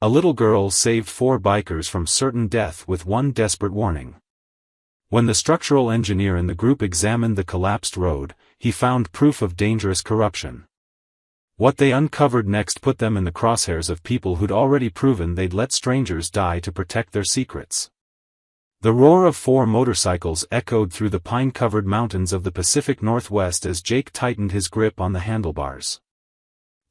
A little girl saved 4 bikers from certain death with one desperate warning. When the structural engineer in the group examined the collapsed road, he found proof of dangerous corruption. What they uncovered next put them in the crosshairs of people who'd already proven they'd let strangers die to protect their secrets. The roar of 4 motorcycles echoed through the pine-covered mountains of the Pacific Northwest as Jake tightened his grip on the handlebars.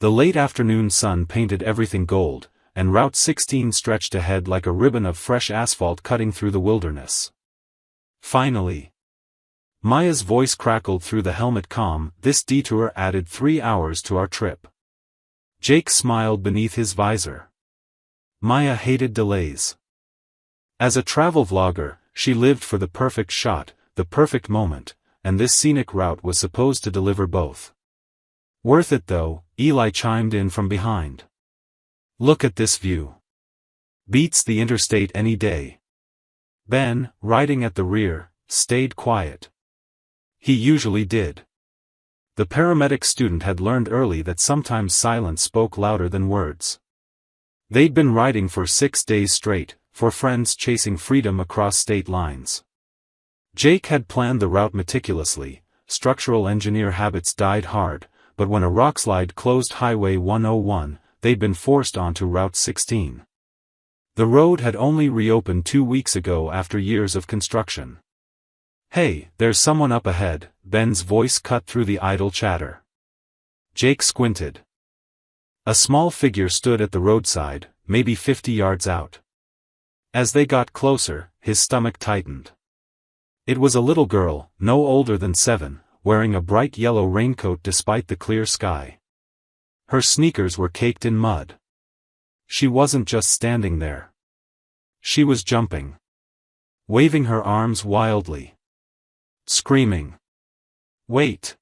The late afternoon sun painted everything gold, and Route 16 stretched ahead like a ribbon of fresh asphalt cutting through the wilderness. Finally. Maya's voice crackled through the helmet comm. This detour added 3 hours to our trip. Jake smiled beneath his visor. Maya hated delays. As a travel vlogger, she lived for the perfect shot, the perfect moment, and this scenic route was supposed to deliver both. Worth it though, Eli chimed in from behind. Look at this view. Beats the interstate any day. Ben, riding at the rear, stayed quiet. He usually did. The paramedic student had learned early that sometimes silence spoke louder than words. They'd been riding for 6 days straight, for friends chasing freedom across state lines. Jake had planned the route meticulously, structural engineer habits died hard, but when a rockslide closed Highway 101, they'd been forced onto Route 16. The road had only reopened 2 weeks ago after years of construction. Hey, there's someone up ahead, Ben's voice cut through the idle chatter. Jake squinted. A small figure stood at the roadside, maybe 50 yards out. As they got closer, his stomach tightened. It was a little girl, no older than 7, wearing a bright yellow raincoat despite the clear sky. Her sneakers were caked in mud. She wasn't just standing there. She was jumping. Waving her arms wildly. Screaming. Wait!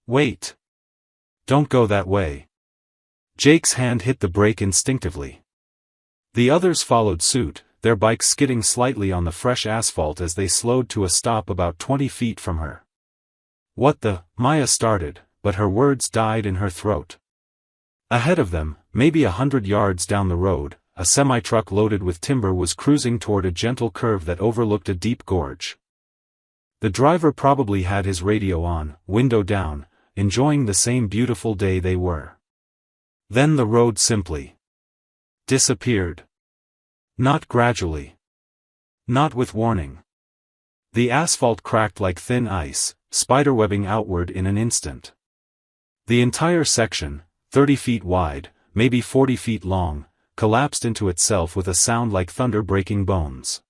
Wait! Don't go that way. Jake's hand hit the brake instinctively. The others followed suit, their bikes skidding slightly on the fresh asphalt as they slowed to a stop about 20 feet from her. What the? Maya started, but her words died in her throat. Ahead of them, maybe 100 yards down the road, a semi-truck loaded with timber was cruising toward a gentle curve that overlooked a deep gorge. The driver probably had his radio on, window down, enjoying the same beautiful day they were. Then the road simply disappeared. Not gradually. Not with warning. The asphalt cracked like thin ice, spiderwebbing outward in an instant. The entire section, 30 feet wide, maybe 40 feet long, collapsed into itself with a sound like thunder breaking bones.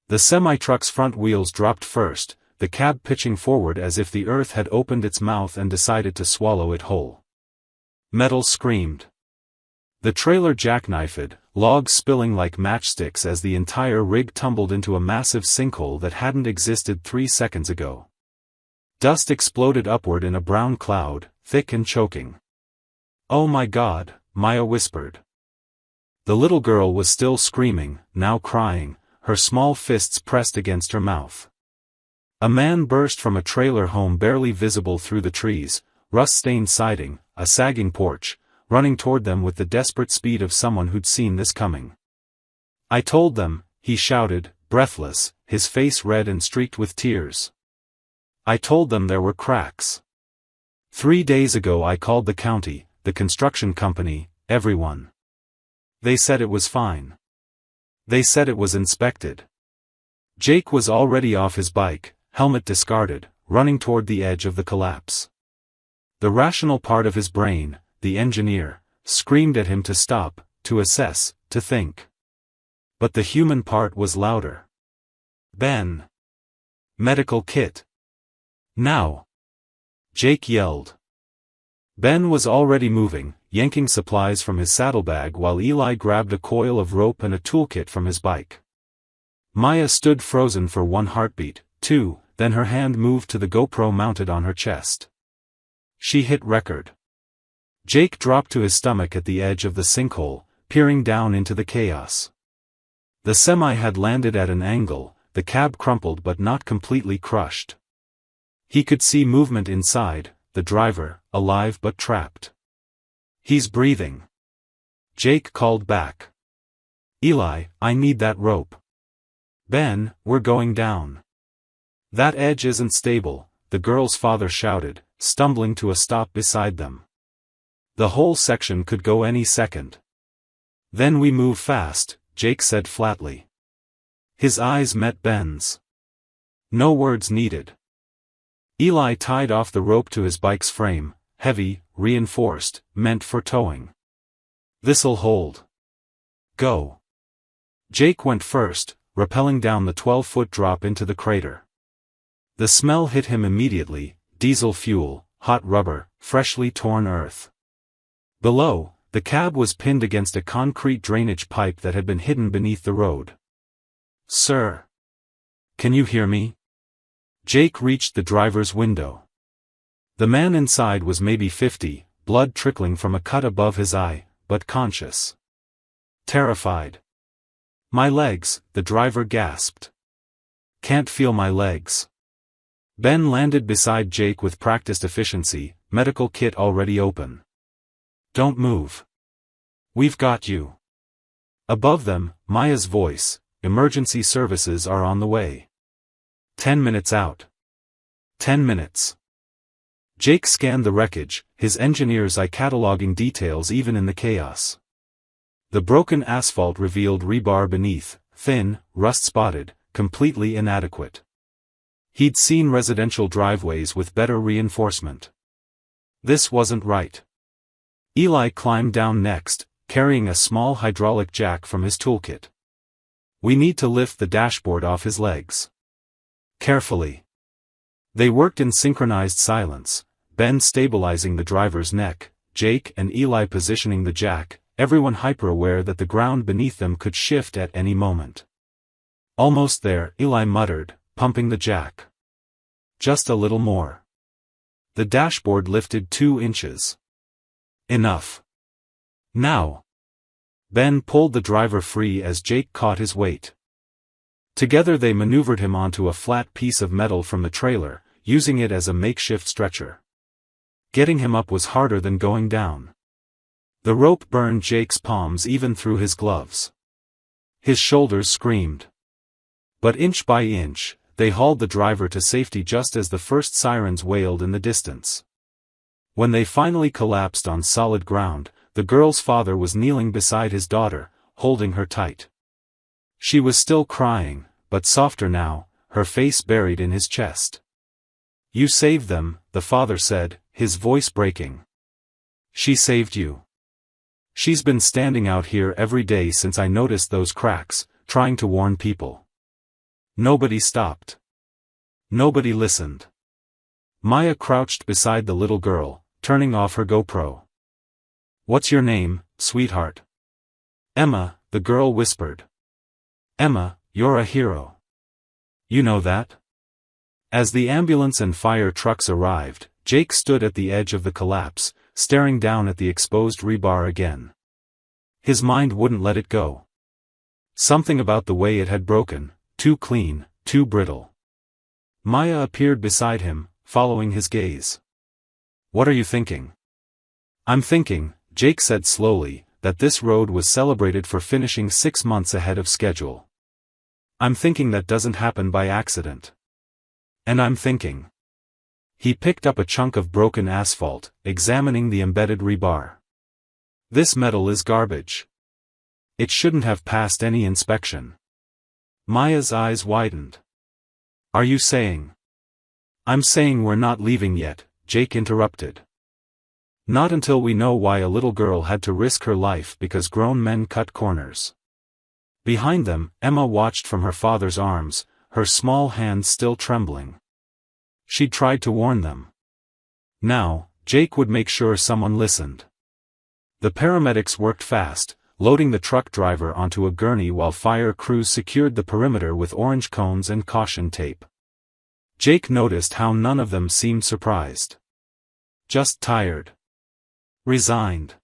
The semi-truck's front wheels dropped first, the cab pitching forward as if the earth had opened its mouth and decided to swallow it whole. Metal screamed. The trailer jackknifed, logs spilling like matchsticks as the entire rig tumbled into a massive sinkhole that hadn't existed 3 seconds ago. Dust exploded upward in a brown cloud, thick and choking. Oh my God, Maya whispered. The little girl was still screaming, now crying, her small fists pressed against her mouth. A man burst from a trailer home barely visible through the trees, rust-stained siding, a sagging porch, running toward them with the desperate speed of someone who'd seen this coming. I told them, he shouted, breathless, his face red and streaked with tears. I told them there were cracks. 3 days ago I called the county, the construction company, everyone. They said it was fine. They said it was inspected. Jake was already off his bike, helmet discarded, running toward the edge of the collapse. The rational part of his brain, the engineer, screamed at him to stop, to assess, to think. But the human part was louder. Ben. Medical kit. Now. Jake yelled. Ben was already moving, yanking supplies from his saddlebag while Eli grabbed a coil of rope and a toolkit from his bike. Maya stood frozen for 1 heartbeat, 2, then her hand moved to the GoPro mounted on her chest. She hit record. Jake dropped to his stomach at the edge of the sinkhole, peering down into the chaos. The semi had landed at an angle, the cab crumpled but not completely crushed. He could see movement inside, the driver, alive but trapped. He's breathing. Jake called back. Eli, I need that rope. Ben, we're going down. That edge isn't stable, the girl's father shouted, stumbling to a stop beside them. The whole section could go any second. Then we move fast, Jake said flatly. His eyes met Ben's. No words needed. Eli tied off the rope to his bike's frame, heavy, reinforced, meant for towing. This'll hold. Go. Jake went first, rappelling down the 12-foot drop into the crater. The smell hit him immediately, diesel fuel, hot rubber, freshly torn earth. Below, the cab was pinned against a concrete drainage pipe that had been hidden beneath the road. Sir. Can you hear me? Jake reached the driver's window. The man inside was maybe 50, blood trickling from a cut above his eye, but conscious. Terrified. My legs, the driver gasped. Can't feel my legs. Ben landed beside Jake with practiced efficiency, medical kit already open. Don't move. We've got you. Above them, Maya's voice, emergency services are on the way. 10 minutes out. 10 minutes. Jake scanned the wreckage, his engineer's eye cataloging details even in the chaos. The broken asphalt revealed rebar beneath, thin, rust-spotted, completely inadequate. He'd seen residential driveways with better reinforcement. This wasn't right. Eli climbed down next, carrying a small hydraulic jack from his toolkit. We need to lift the dashboard off his legs. Carefully. They worked in synchronized silence, Ben stabilizing the driver's neck, Jake and Eli positioning the jack, everyone hyper-aware that the ground beneath them could shift at any moment. Almost there, Eli muttered, pumping the jack. Just a little more. The dashboard lifted 2 inches. Enough. Now. Ben pulled the driver free as Jake caught his weight. Together they maneuvered him onto a flat piece of metal from the trailer, using it as a makeshift stretcher. Getting him up was harder than going down. The rope burned Jake's palms even through his gloves. His shoulders screamed. But inch by inch, they hauled the driver to safety just as the first sirens wailed in the distance. When they finally collapsed on solid ground, the girl's father was kneeling beside his daughter, holding her tight. She was still crying, but softer now, her face buried in his chest. You saved them, the father said, his voice breaking. She saved you. She's been standing out here every day since I noticed those cracks, trying to warn people. Nobody stopped. Nobody listened. Maya crouched beside the little girl, turning off her GoPro. What's your name, sweetheart? Emma, the girl whispered. Emma, you're a hero. You know that? As the ambulance and fire trucks arrived, Jake stood at the edge of the collapse, staring down at the exposed rebar again. His mind wouldn't let it go. Something about the way it had broken, too clean, too brittle. Maya appeared beside him, following his gaze. What are you thinking? I'm thinking, Jake said slowly, that this road was celebrated for finishing 6 months ahead of schedule. I'm thinking that doesn't happen by accident. And I'm thinking. He picked up a chunk of broken asphalt, examining the embedded rebar. This metal is garbage. It shouldn't have passed any inspection. Maya's eyes widened. Are you saying? I'm saying we're not leaving yet, Jake interrupted. Not until we know why a little girl had to risk her life because grown men cut corners. Behind them, Emma watched from her father's arms, her small hands still trembling. She'd tried to warn them. Now, Jake would make sure someone listened. The paramedics worked fast, loading the truck driver onto a gurney while fire crews secured the perimeter with orange cones and caution tape. Jake noticed how none of them seemed surprised. Just tired. Resigned.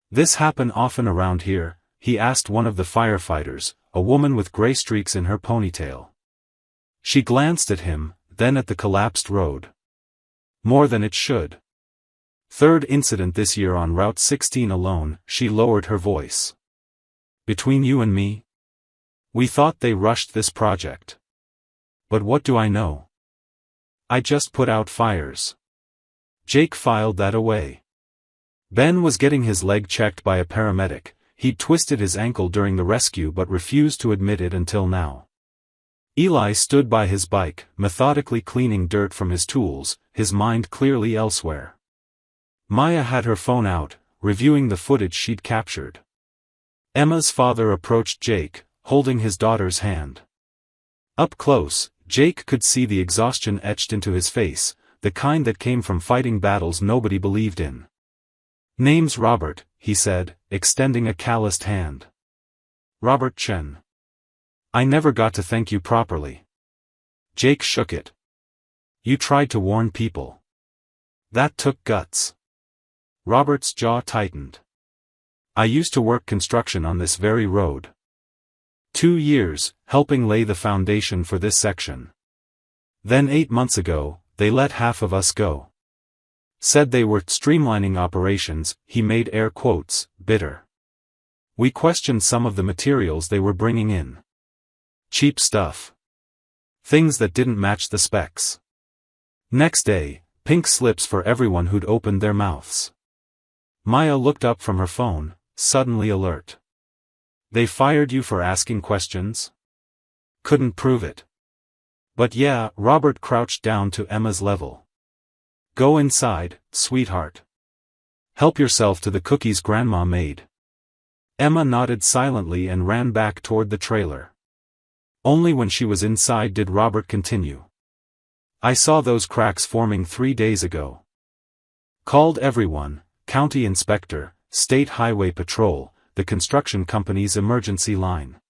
This happen often around here, he asked one of the firefighters, a woman with gray streaks in her ponytail. She glanced at him, then at the collapsed road. More than it should. Third incident this year on Route 16 alone, she lowered her voice. Between you and me? We thought they rushed this project. But what do I know? I just put out fires. Jake filed that away. Ben was getting his leg checked by a paramedic. He'd twisted his ankle during the rescue but refused to admit it until now. Eli stood by his bike, methodically cleaning dirt from his tools, his mind clearly elsewhere. Maya had her phone out, reviewing the footage she'd captured. Emma's father approached Jake, holding his daughter's hand. Up close, Jake could see the exhaustion etched into his face, the kind that came from fighting battles nobody believed in. "Name's Robert," he said, extending a calloused hand. "Robert Chen. I never got to thank you properly." Jake shook it. "You tried to warn people. That took guts." Robert's jaw tightened. "I used to work construction on this very road. 2 years, helping lay the foundation for this section. Then 8 months ago, they let half of us go. Said they were streamlining operations," he made air quotes, bitter. "We questioned some of the materials they were bringing in. Cheap stuff. Things that didn't match the specs. Next day, pink slips for everyone who'd opened their mouths." Maya looked up from her phone, suddenly alert. "They fired you for asking questions? Couldn't prove it." "But yeah," Robert crouched down to Emma's level. "Go inside, sweetheart. Help yourself to the cookies Grandma made." Emma nodded silently and ran back toward the trailer. Only when she was inside did Robert continue. "I saw those cracks forming 3 days ago. Called everyone, county inspector, state highway patrol, the construction company's emergency line.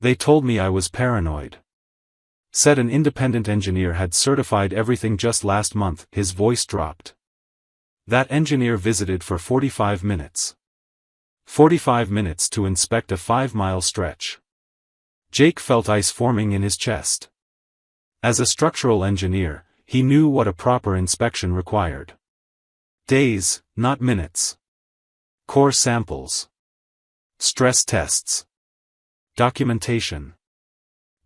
They told me I was paranoid. Said an independent engineer had certified everything just last month." His voice dropped. "That engineer visited for 45 minutes. 45 minutes to inspect a 5-mile stretch." Jake felt ice forming in his chest. As a structural engineer, he knew what a proper inspection required. Days, not minutes. Core samples. Stress tests. Documentation.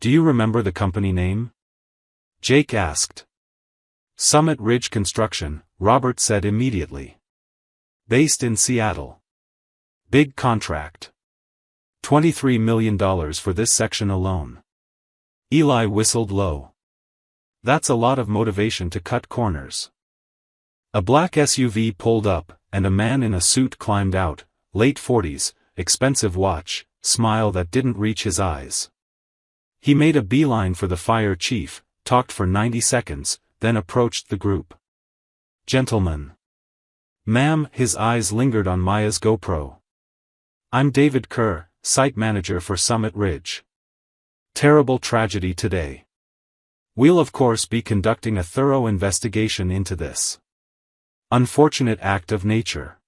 "Do you remember the company name?" Jake asked. "Summit Ridge Construction," Robert said immediately. "Based in Seattle. Big contract. $23 million for this section alone." Eli whistled low. "That's a lot of motivation to cut corners." A black SUV pulled up, and a man in a suit climbed out, late 40s, expensive watch, smile that didn't reach his eyes. He made a beeline for the fire chief, talked for 90 seconds, then approached the group. "Gentlemen." "Ma'am," his eyes lingered on Maya's GoPro. "I'm David Kerr, site manager for Summit Ridge. Terrible tragedy today. We'll of course be conducting a thorough investigation into this unfortunate act of nature."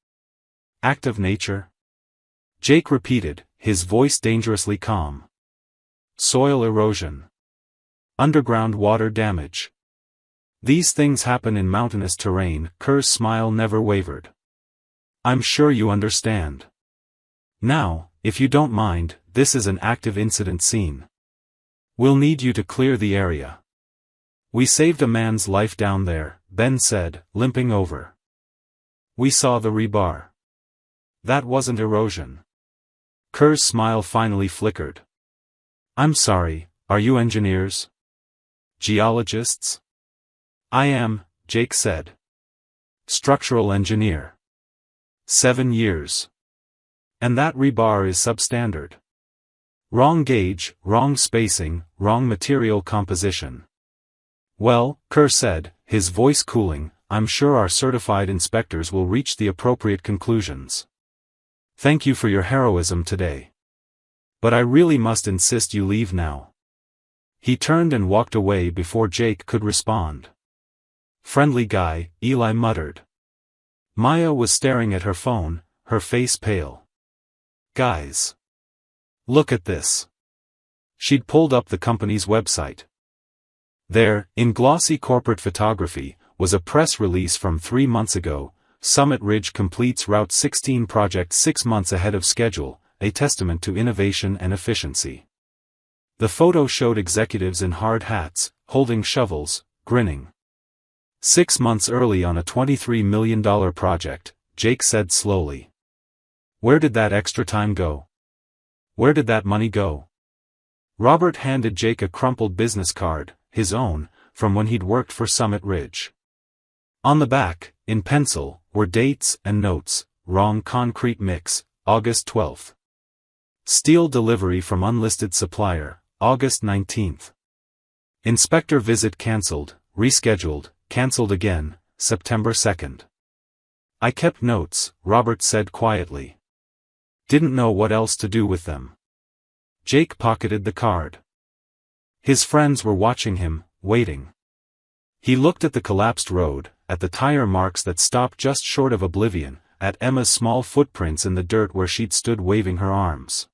"Act of nature?" Jake repeated, his voice dangerously calm. "Soil erosion. Underground water damage. These things happen in mountainous terrain." Kerr's smile never wavered. "I'm sure you understand. Now, if you don't mind, this is an active incident scene. We'll need you to clear the area." "We saved a man's life down there," Ben said, limping over. "We saw the rebar. That wasn't erosion." Kerr's smile finally flickered. "I'm sorry, are you engineers? Geologists?" "I am," Jake said. "Structural engineer. 7 years. And that rebar is substandard. Wrong gauge, wrong spacing, wrong material composition." "Well," Kerr said, his voice cooling, "I'm sure our certified inspectors will reach the appropriate conclusions. Thank you for your heroism today. But I really must insist you leave now." He turned and walked away before Jake could respond. "Friendly guy," Eli muttered. Maya was staring at her phone, her face pale. "Guys. Look at this." She'd pulled up the company's website. There, in glossy corporate photography, was a press release from 3 months ago, Summit Ridge completes Route 16 project 6 months ahead of schedule, a testament to innovation and efficiency. The photo showed executives in hard hats, holding shovels, grinning. 6 months early on a $23 million project, Jake said slowly. Where did that extra time go? Where did that money go? Robert handed Jake a crumpled business card, his own, from when he'd worked for Summit Ridge. On the back, in pencil, were dates and notes: wrong concrete mix, August 12th. Steel delivery from unlisted supplier, August 19th. Inspector visit cancelled, rescheduled, cancelled again, September 2nd. I kept notes, Robert said quietly. Didn't know what else to do with them. Jake pocketed the card. His friends were watching him, waiting. He looked at the collapsed road, at the tire marks that stopped just short of oblivion, at Emma's small footprints in the dirt where she'd stood waving her arms.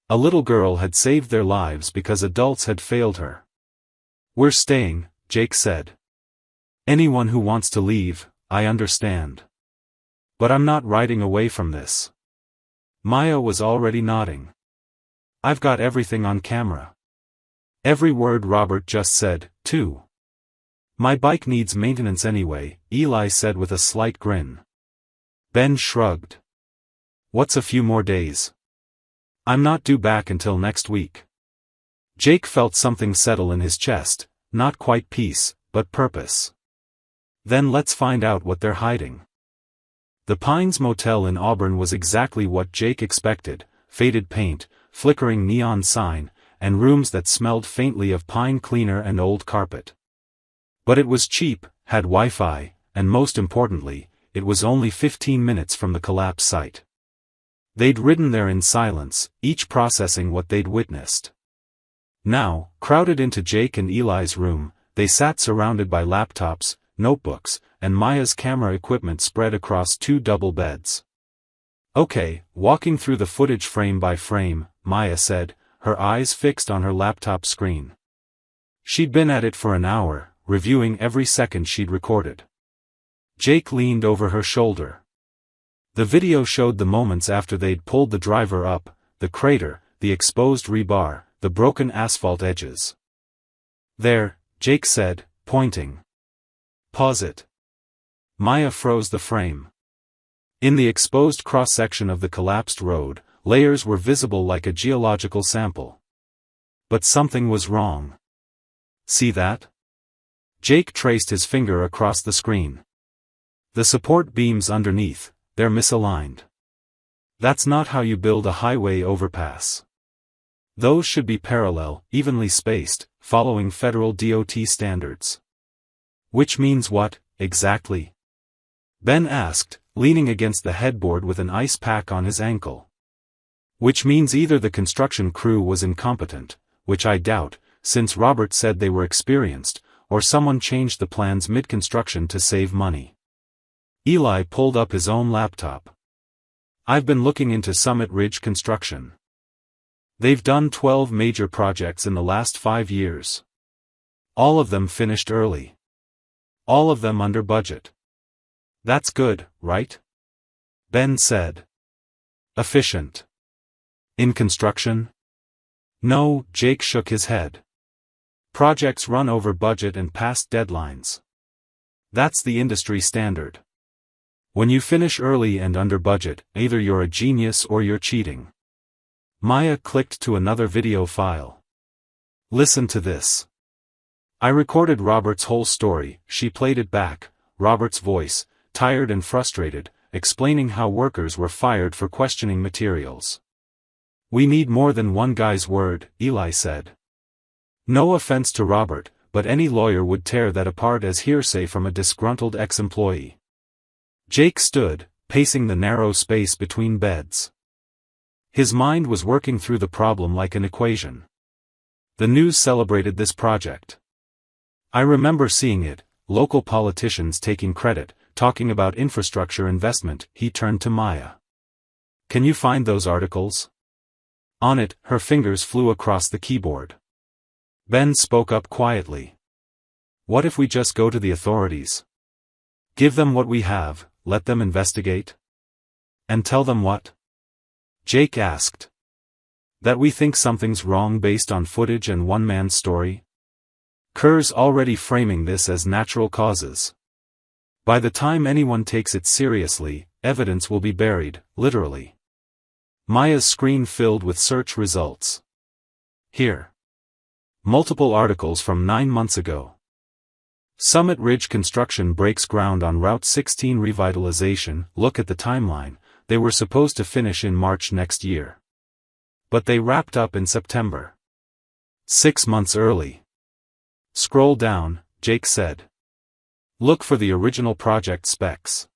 A little girl had saved their lives because adults had failed her. We're staying, Jake said. Anyone who wants to leave, I understand. But I'm not riding away from this. Maya was already nodding. I've got everything on camera. Every word Robert just said, too. My bike needs maintenance anyway, Eli said with a slight grin. Ben shrugged. What's a few more days? I'm not due back until next week. Jake felt something settle in his chest, not quite peace, but purpose. Then let's find out what they're hiding. The Pines Motel in Auburn was exactly what Jake expected: faded paint, flickering neon sign, and rooms that smelled faintly of pine cleaner and old carpet. But it was cheap, had Wi-Fi, and most importantly, it was only 15 minutes from the collapse site. They'd ridden there in silence, each processing what they'd witnessed. Now, crowded into Jake and Eli's room, they sat surrounded by laptops, notebooks, and Maya's camera equipment spread across 2 double beds. Okay, walking through the footage frame by frame, Maya said, her eyes fixed on her laptop screen. She'd been at it for an hour, reviewing every second she'd recorded. Jake leaned over her shoulder. The video showed the moments after they'd pulled the driver up, the crater, the exposed rebar, the broken asphalt edges. There, Jake said, pointing. Pause it. Maya froze the frame. In the exposed cross-section of the collapsed road, layers were visible like a geological sample. But something was wrong. See that? Jake traced his finger across the screen. The support beams underneath, they're misaligned. That's not how you build a highway overpass. Those should be parallel, evenly spaced, following federal DOT standards. Which means what, exactly? Ben asked, leaning against the headboard with an ice pack on his ankle. Which means either the construction crew was incompetent, which I doubt, since Robert said they were experienced, or someone changed the plans mid-construction to save money. Eli pulled up his own laptop. I've been looking into Summit Ridge construction. They've done 12 major projects in the last 5 years. All of them finished early. All of them under budget. That's good, right? Ben said. Efficient. In construction? No, Jake shook his head. Projects run over budget and past deadlines. That's the industry standard. When you finish early and under budget, either you're a genius or you're cheating. Maya clicked to another video file. Listen to this. I recorded Robert's whole story. She played it back, Robert's voice, tired and frustrated, explaining how workers were fired for questioning materials. We need more than one guy's word, Eli said. No offense to Robert, but any lawyer would tear that apart as hearsay from a disgruntled ex-employee. Jake stood, pacing the narrow space between beds. His mind was working through the problem like an equation. The news celebrated this project. I remember seeing it, local politicians taking credit, talking about infrastructure investment. He turned to Maya. Can you find those articles? On it, her fingers flew across the keyboard. Ben spoke up quietly. What if we just go to the authorities? Give them what we have, let them investigate? And tell them what? Jake asked. That we think something's wrong based on footage and one man's story? Kerr's already framing this as natural causes. By the time anyone takes it seriously, evidence will be buried, literally. Maya's screen filled with search results. Here. Multiple articles from 9 months ago. Summit Ridge construction breaks ground on Route 16 revitalization. Look at the timeline, they were supposed to finish in March next year. But they wrapped up in September. 6 months early. Scroll down, Jake said. Look for the original project specs.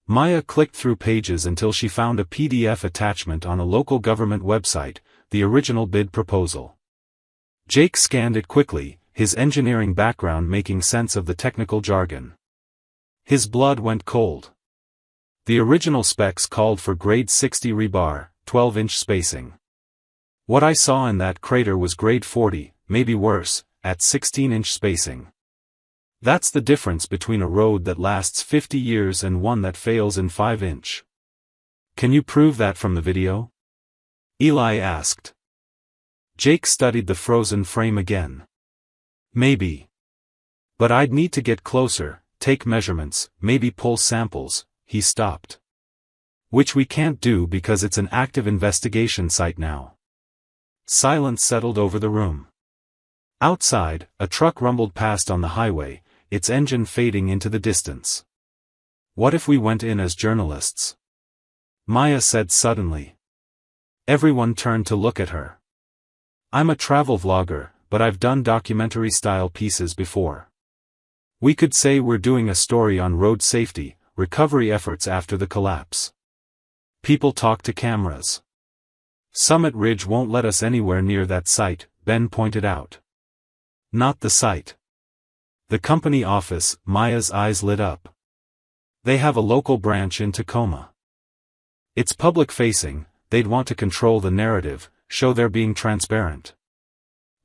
Maya clicked through pages until she found a PDF attachment on a local government website, the original bid proposal. Jake scanned it quickly, his engineering background making sense of the technical jargon. His blood went cold. The original specs called for grade 60 rebar, 12-inch spacing. What I saw in that crater was grade 40, maybe worse, at 16-inch spacing. That's the difference between a road that lasts 50 years and one that fails in 5-inch. Can you prove that from the video? Eli asked. Jake studied the frozen frame again. Maybe. But I'd need to get closer, take measurements, maybe pull samples. He stopped. Which we can't do because it's an active investigation site now. Silence settled over the room. Outside, a truck rumbled past on the highway, its engine fading into the distance. What if we went in as journalists? Maya said suddenly. Everyone turned to look at her. I'm a travel vlogger, but I've done documentary-style pieces before. We could say we're doing a story on road safety, recovery efforts after the collapse. People talk to cameras. Summit Ridge won't let us anywhere near that site, Ben pointed out. Not the site. The company office. Maya's eyes lit up. They have a local branch in Tacoma. It's public-facing, they'd want to control the narrative, show they're being transparent.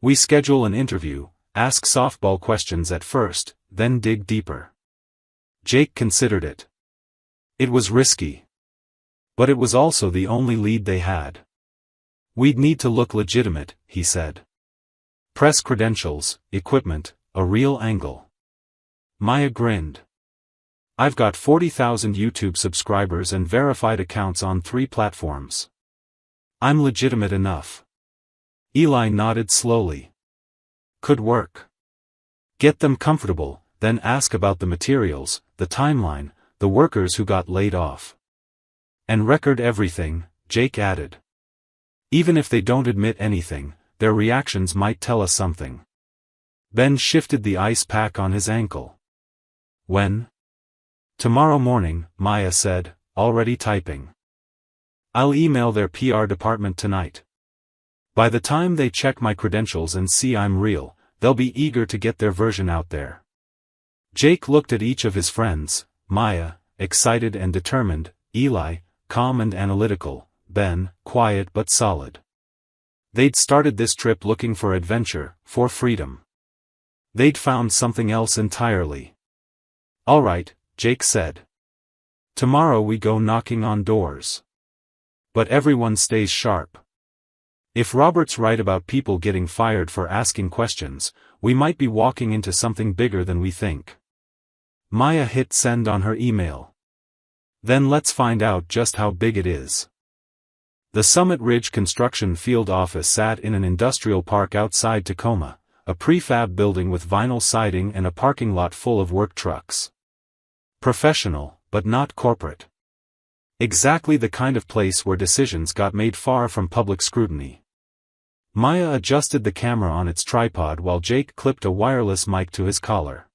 We schedule an interview, ask softball questions at first, then dig deeper. Jake considered it. It was risky. But it was also the only lead they had. We'd need to look legitimate, he said. Press credentials, equipment, a real angle. Maya grinned. I've got 40,000 YouTube subscribers and verified accounts on 3 platforms. I'm legitimate enough. Eli nodded slowly. Could work. Get them comfortable, then ask about the materials, the timeline, the workers who got laid off. And record everything, Jake added. Even if they don't admit anything, their reactions might tell us something. Ben shifted the ice pack on his ankle. When? Tomorrow morning, Maya said, already typing. I'll email their PR department tonight. By the time they check my credentials and see I'm real, they'll be eager to get their version out there. Jake looked at each of his friends, Maya, excited and determined, Eli, calm and analytical, Ben, quiet but solid. They'd started this trip looking for adventure, for freedom. They'd found something else entirely. All right, Jake said. Tomorrow we go knocking on doors. But everyone stays sharp. If Robert's right about people getting fired for asking questions, we might be walking into something bigger than we think. Maya hit send on her email. Then let's find out just how big it is. The Summit Ridge construction field office sat in an industrial park outside Tacoma, a prefab building with vinyl siding and a parking lot full of work trucks. Professional, but not corporate. Exactly the kind of place where decisions got made far from public scrutiny. Maya adjusted the camera on its tripod while Jake clipped a wireless mic to his collar.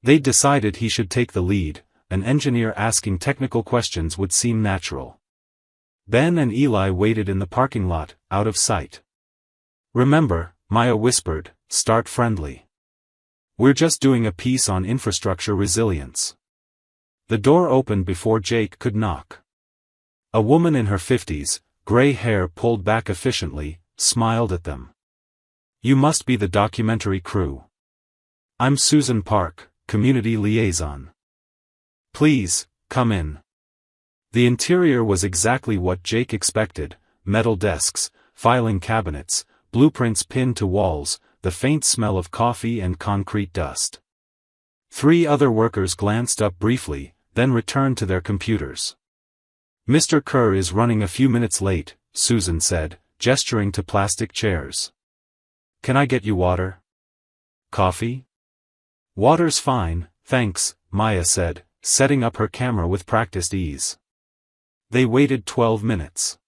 They'd decided he should take the lead, an engineer asking technical questions would seem natural. Ben and Eli waited in the parking lot, out of sight. Remember, Maya whispered, start friendly. We're just doing a piece on infrastructure resilience. The door opened before Jake could knock. A woman in her 50s, gray hair pulled back efficiently, smiled at them. You must be the documentary crew. I'm Susan Park, community liaison. Please, Come in. The interior was exactly what Jake expected: metal desks, filing cabinets, blueprints pinned to walls, the faint smell of coffee and concrete dust. 3 other workers glanced up briefly, then returned to their computers. "Mr. Kerr is running a few minutes late," Susan said, gesturing to plastic chairs. "Can I get you water? Coffee?" "Water's fine, thanks," Maya said, setting up her camera with practiced ease. They waited 12 minutes.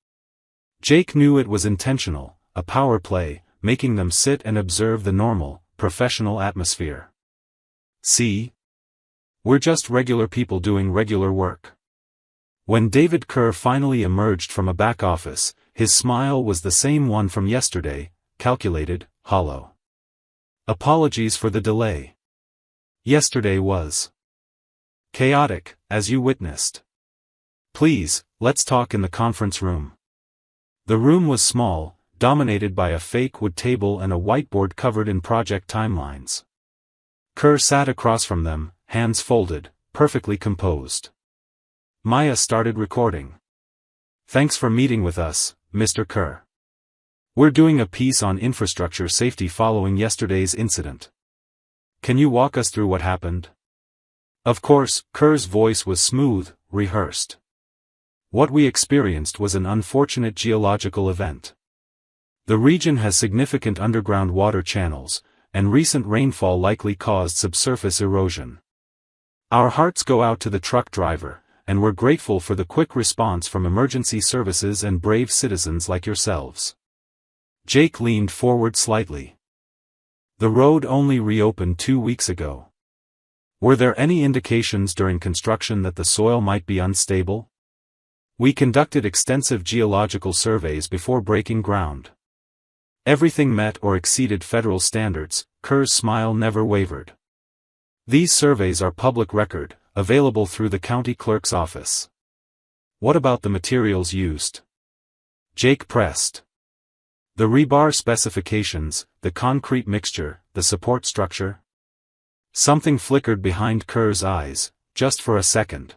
Jake knew it was intentional, a power play, making them sit and observe the normal, professional atmosphere. "See? We're just regular people doing regular work." When David Kerr finally emerged from a back office, his smile was the same one from yesterday, calculated, hollow. "Apologies for the delay. Yesterday was chaotic, as you witnessed. Please, let's talk in the conference room." The room was small, dominated by a fake wood table and a whiteboard covered in project timelines. Kerr sat across from them, hands folded, perfectly composed. Maya started recording. "Thanks for meeting with us, Mr. Kerr. We're doing a piece on infrastructure safety following yesterday's incident. Can you walk us through what happened?" Of course, Kerr's voice was smooth, rehearsed. "What we experienced was an unfortunate geological event. The region has significant underground water channels, and recent rainfall likely caused subsurface erosion. Our hearts go out to the truck driver, and we're grateful for the quick response from emergency services and brave citizens like yourselves." Jake leaned forward slightly. "The road only reopened 2 weeks ago. Were there any indications during construction that the soil might be unstable? We conducted extensive geological surveys before breaking ground. Everything met or exceeded federal standards." Kerr's smile never wavered. "These surveys are public record, available through the county clerk's office." "What about the materials used?" Jake pressed. "The rebar specifications, the concrete mixture, the support structure?" Something flickered behind Kerr's eyes, just for a second.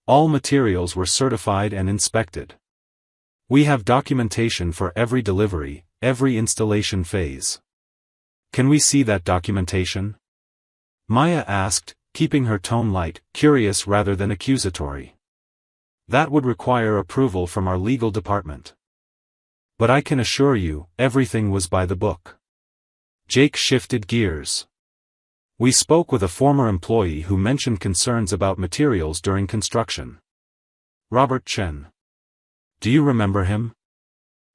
"All materials were certified and inspected. We have documentation for every delivery, every installation phase." "Can we see that documentation?" Maya asked, keeping her tone light, curious rather than accusatory. "That would require approval from our legal department. But I can assure you, everything was by the book." Jake shifted gears. "We spoke with a former employee who mentioned concerns about materials during construction. Robert Chen. Do you remember him?"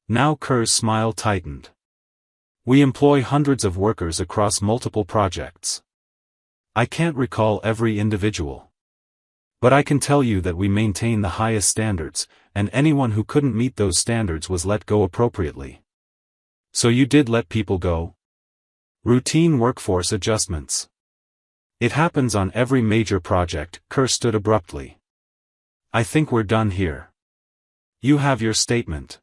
Now Kerr's smile tightened. "We employ hundreds of workers across multiple projects. I can't recall every individual. But I can tell you that we maintain the highest standards, and anyone who couldn't meet those standards was let go appropriately." "So you did let people go?" "Routine workforce adjustments. It happens on every major project." Kerr stood abruptly. "I think we're done here. You have your statement.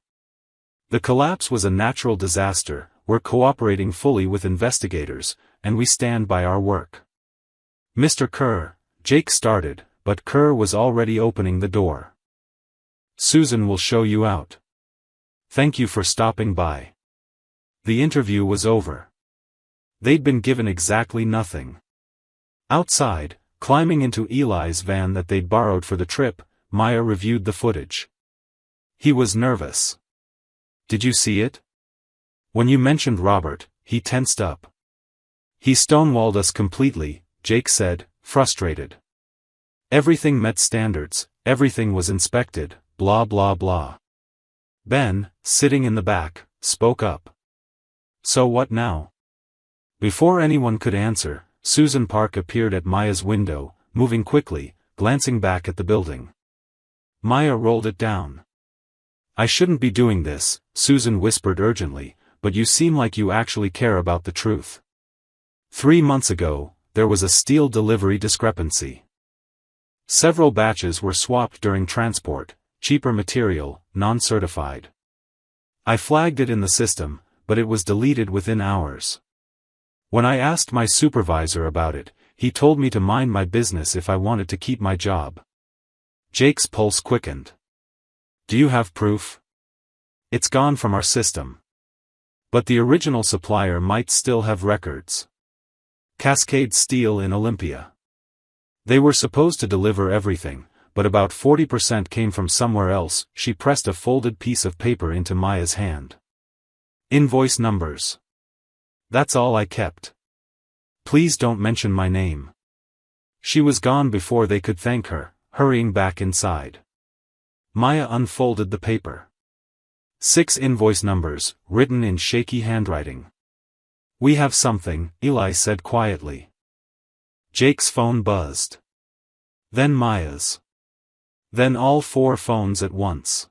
The collapse was a natural disaster, we're cooperating fully with investigators, and we stand by our work." "Mr. Kerr," Jake started, but Kerr was already opening the door. "Susan will show you out. Thank you for stopping by." The interview was over. They'd been given exactly nothing. Outside, climbing into Eli's van that they'd borrowed for the trip, Maya reviewed the footage. He was nervous. "Did you see it? When you mentioned Robert, he tensed up." "He stonewalled us completely," Jake said, frustrated. "Everything met standards, everything was inspected, blah blah blah." Ben, sitting in the back, spoke up. "So what now?" Before anyone could answer, Susan Park appeared at Maya's window, moving quickly, glancing back at the building. Maya rolled it down. "I shouldn't be doing this," Susan whispered urgently, "but you seem like you actually care about the truth. 3 months ago, there was a steel delivery discrepancy. Several batches were swapped during transport, cheaper material, non-certified. I flagged it in the system, but it was deleted within hours. When I asked my supervisor about it, he told me to mind my business if I wanted to keep my job. Jake's pulse quickened. Do you have proof? It's gone from our system. But the original supplier might still have records. Cascade Steel in Olympia. They were supposed to deliver everything, but about 40% came from somewhere else. She pressed a folded piece of paper into Maya's hand. Invoice numbers. That's all I kept. Please don't mention my name. She was gone before they could thank her, hurrying back inside. Maya unfolded the paper. 6 invoice numbers, written in shaky handwriting. We have something, Eli said quietly. Jake's phone buzzed. Then Maya's. Then all 4 phones at once.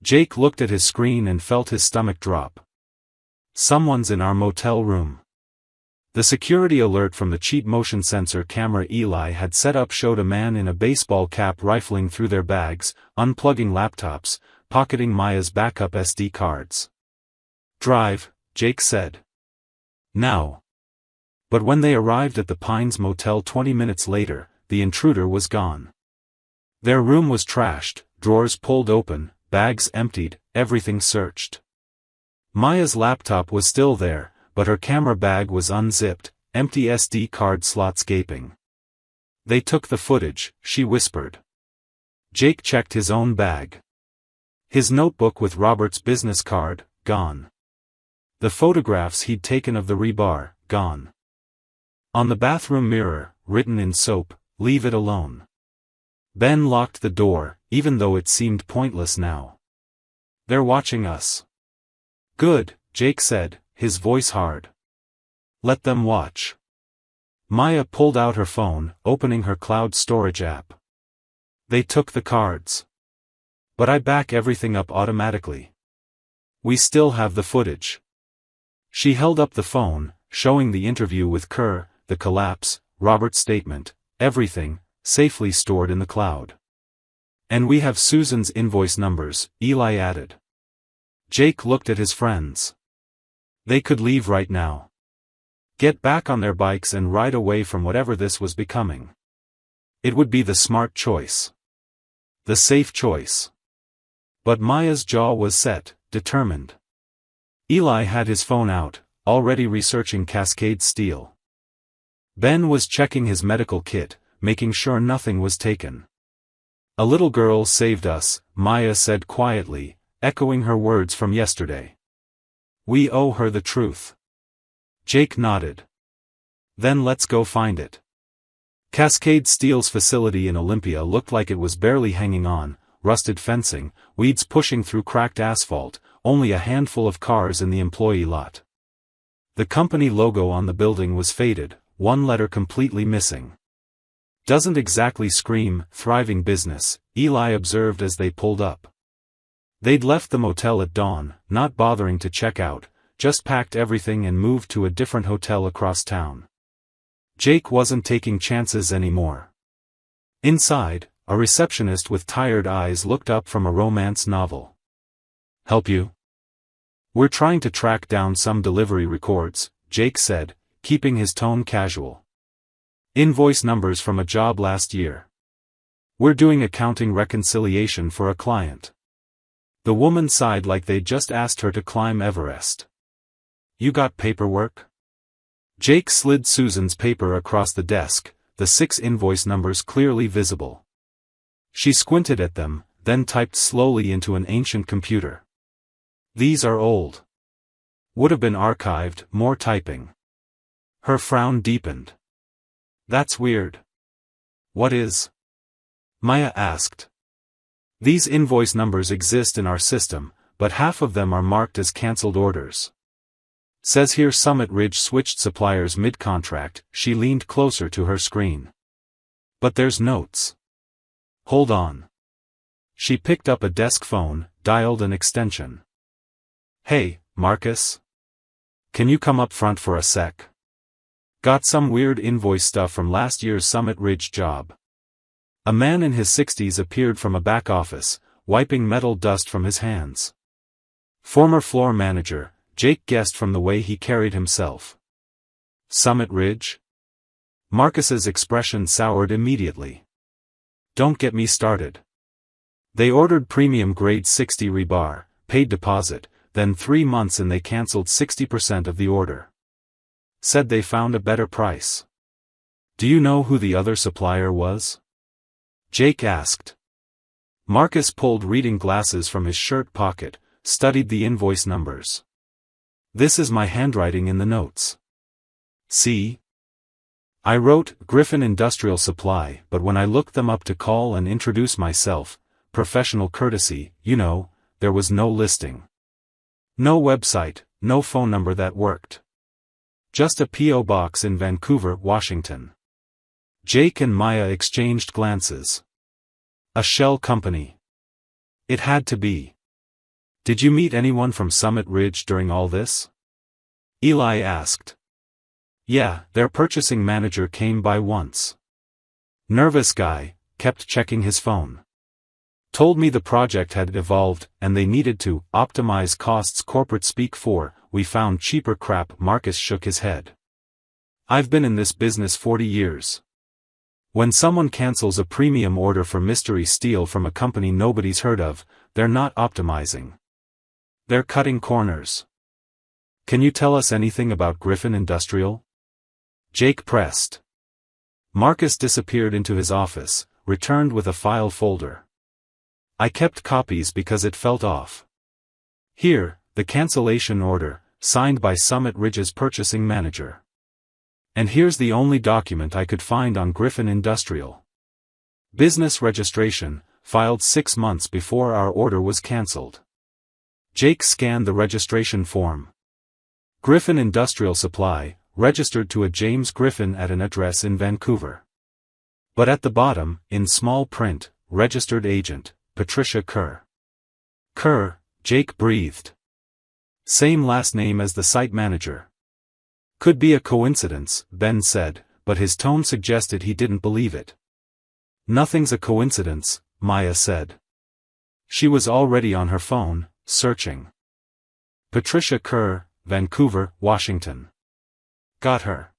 Jake looked at his screen and felt his stomach drop. Someone's in our motel room. The security alert from the cheap motion sensor camera Eli had set up showed a man in a baseball cap rifling through their bags, unplugging laptops, pocketing Maya's backup SD cards. Drive, Jake said. Now. But when they arrived at the Pines Motel 20 minutes later, the intruder was gone. Their room was trashed, drawers pulled open, bags emptied, everything searched. Maya's laptop was still there, but her camera bag was unzipped, empty SD card slots gaping. They took the footage, she whispered. Jake checked his own bag. His notebook with Robert's business card, gone. The photographs he'd taken of the rebar, gone. On the bathroom mirror, written in soap, leave it alone. Ben locked the door, even though it seemed pointless now. They're watching us. Good, Jake said, his voice hard. Let them watch. Maya pulled out her phone, opening her cloud storage app. They took the cards. But I back everything up automatically. We still have the footage. She held up the phone, showing the interview with Kerr, the collapse, Robert's statement, everything, safely stored in the cloud. And we have Susan's invoice numbers, Eli added. Jake looked at his friends. They could leave right now. Get back on their bikes and ride away from whatever this was becoming. It would be the smart choice. The safe choice. But Maya's jaw was set, determined. Eli had his phone out, already researching Cascade Steel. Ben was checking his medical kit, making sure nothing was taken. A little girl saved us, Maya said quietly, echoing her words from yesterday. We owe her the truth. Jake nodded. Then let's go find it. Cascade Steel's facility in Olympia looked like it was barely hanging on, rusted fencing, weeds pushing through cracked asphalt, only a handful of cars in the employee lot. The company logo on the building was faded, one letter completely missing. Doesn't exactly scream, thriving business, Eli observed as they pulled up. They'd left the motel at dawn, not bothering to check out, just packed everything and moved to a different hotel across town. Jake wasn't taking chances anymore. Inside, a receptionist with tired eyes looked up from a romance novel. Help you? We're trying to track down some delivery records, Jake said, keeping his tone casual. Invoice numbers from a job last year. We're doing accounting reconciliation for a client. The woman sighed like they'd just asked her to climb Everest. You got paperwork? Jake slid Susan's paper across the desk, the 6 invoice numbers clearly visible. She squinted at them, then typed slowly into an ancient computer. These are old. Would have been archived, more typing. Her frown deepened. That's weird. What is? Maya asked. These invoice numbers exist in our system, but half of them are marked as cancelled orders. Says here Summit Ridge switched suppliers mid-contract. She leaned closer to her screen. But there's notes. Hold on. She picked up a desk phone, dialed an extension. Hey, Marcus? Can you come up front for a sec? Got some weird invoice stuff from last year's Summit Ridge job. A man in his 60s appeared from a back office, wiping metal dust from his hands. Former floor manager, Jake guessed from the way he carried himself. Summit Ridge? Marcus's expression soured immediately. Don't get me started. They ordered premium grade 60 rebar, paid deposit, then 3 months and they cancelled 60% of the order. Said they found a better price. Do you know who the other supplier was? Jake asked. Marcus pulled reading glasses from his shirt pocket, studied the invoice numbers. This is my handwriting in the notes. See? I wrote Griffin Industrial Supply, but when I looked them up to call and introduce myself, professional courtesy, you know, there was no listing. No website, no phone number that worked. Just a P.O. box in Vancouver, Washington. Jake and Maya exchanged glances. A shell company. It had to be. Did you meet anyone from Summit Ridge during all this? Eli asked. Yeah, their purchasing manager came by once. Nervous guy, kept checking his phone. Told me the project had evolved, and they needed to optimize costs. Corporate speak for, we found cheaper crap. Marcus shook his head. I've been in this business 40 years. When someone cancels a premium order for mystery steel from a company nobody's heard of, they're not optimizing. They're cutting corners. Can you tell us anything about Griffin Industrial? Jake pressed. Marcus disappeared into his office, returned with a file folder. I kept copies because it felt off. Here, the cancellation order, signed by Summit Ridge's purchasing manager. And here's the only document I could find on Griffin Industrial. Business registration, filed 6 months before our order was cancelled. Jake scanned the registration form. Griffin Industrial Supply, registered to a James Griffin at an address in Vancouver. But at the bottom, in small print, registered agent, Patricia Kerr. Kerr, Jake breathed. Same last name as the site manager. Could be a coincidence, Ben said, but his tone suggested he didn't believe it. Nothing's a coincidence, Maya said. She was already on her phone, searching. Patricia Kerr, Vancouver, Washington. Got her.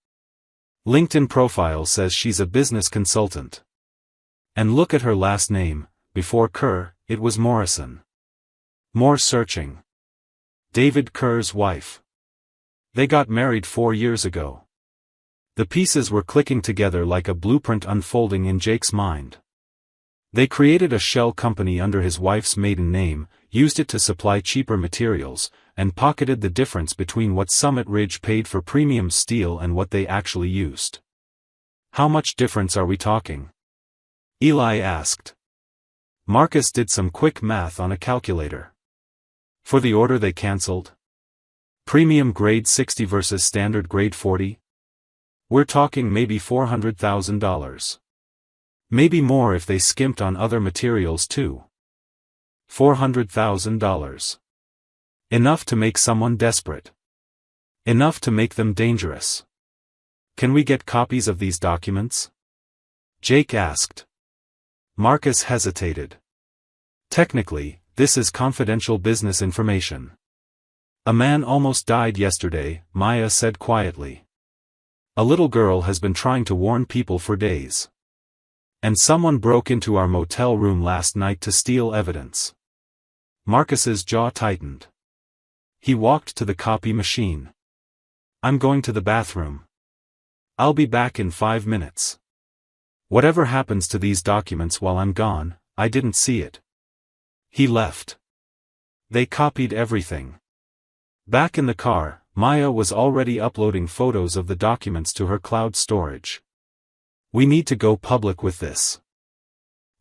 LinkedIn profile says she's a business consultant. And look at her last name. Before Kerr, it was Morrison. More searching. David Kerr's wife. They got married 4 years ago. The pieces were clicking together like a blueprint unfolding in Jake's mind. They created a shell company under his wife's maiden name, used it to supply cheaper materials, and pocketed the difference between what Summit Ridge paid for premium steel and what they actually used. How much difference are we talking? Eli asked. Marcus did some quick math on a calculator. For the order they cancelled? Premium grade 60 versus standard grade 40? We're talking maybe $400,000. Maybe more if they skimped on other materials too. $400,000. Enough to make someone desperate. Enough to make them dangerous. Can we get copies of these documents? Jake asked. Marcus hesitated. Technically, this is confidential business information. A man almost died yesterday, Maya said quietly. A little girl has been trying to warn people for days. And someone broke into our motel room last night to steal evidence. Marcus's jaw tightened. He walked to the copy machine. I'm going to the bathroom. I'll be back in 5 minutes. Whatever happens to these documents while I'm gone, I didn't see it. He left. They copied everything. Back in the car, Maya was already uploading photos of the documents to her cloud storage. We need to go public with this.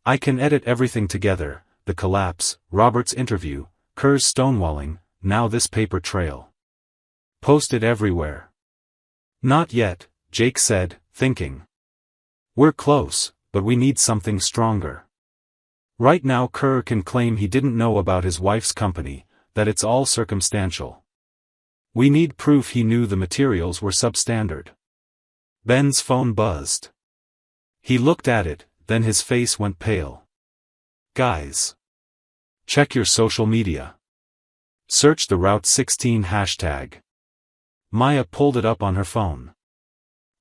I can edit everything together, the collapse, Robert's interview, Kerr's stonewalling, now this paper trail. Post it everywhere. Not yet, Jake said, thinking. We're close, but we need something stronger. Right now Kerr can claim he didn't know about his wife's company, that it's all circumstantial. We need proof he knew the materials were substandard. Ben's phone buzzed. He looked at it, then his face went pale. Guys. Check your social media. Search the Route 16 hashtag. Maya pulled it up on her phone.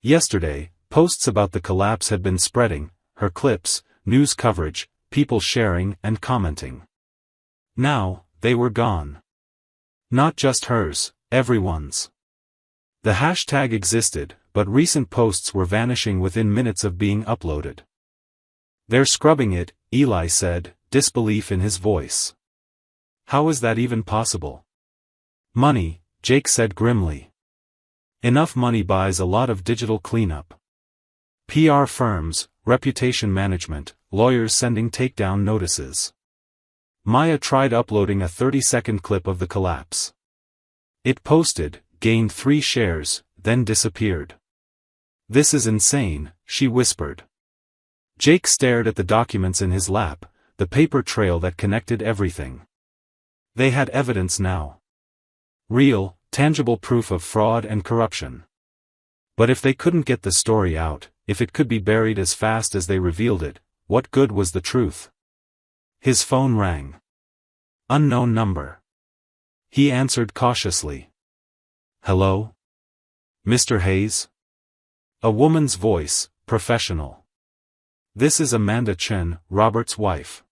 Yesterday, posts about the collapse had been spreading, her clips, news coverage, people sharing and commenting. Now, they were gone. Not just hers, everyone's. The hashtag existed, but recent posts were vanishing within minutes of being uploaded. "They're scrubbing it," Eli said, disbelief in his voice. "How is that even possible?" "Money," Jake said grimly. "Enough money buys a lot of digital cleanup. PR firms, reputation management, lawyers sending takedown notices." Maya tried uploading a 30-second clip of the collapse. It posted, gained 3 shares, then disappeared. "This is insane," she whispered. Jake stared at the documents in his lap, the paper trail that connected everything. They had evidence now. Real, tangible proof of fraud and corruption. But if they couldn't get the story out, if it could be buried as fast as they revealed it, what good was the truth? His phone rang. Unknown number. He answered cautiously. "Hello? Mr. Hayes?" A woman's voice, professional. "This is Amanda Chen, Robert's wife.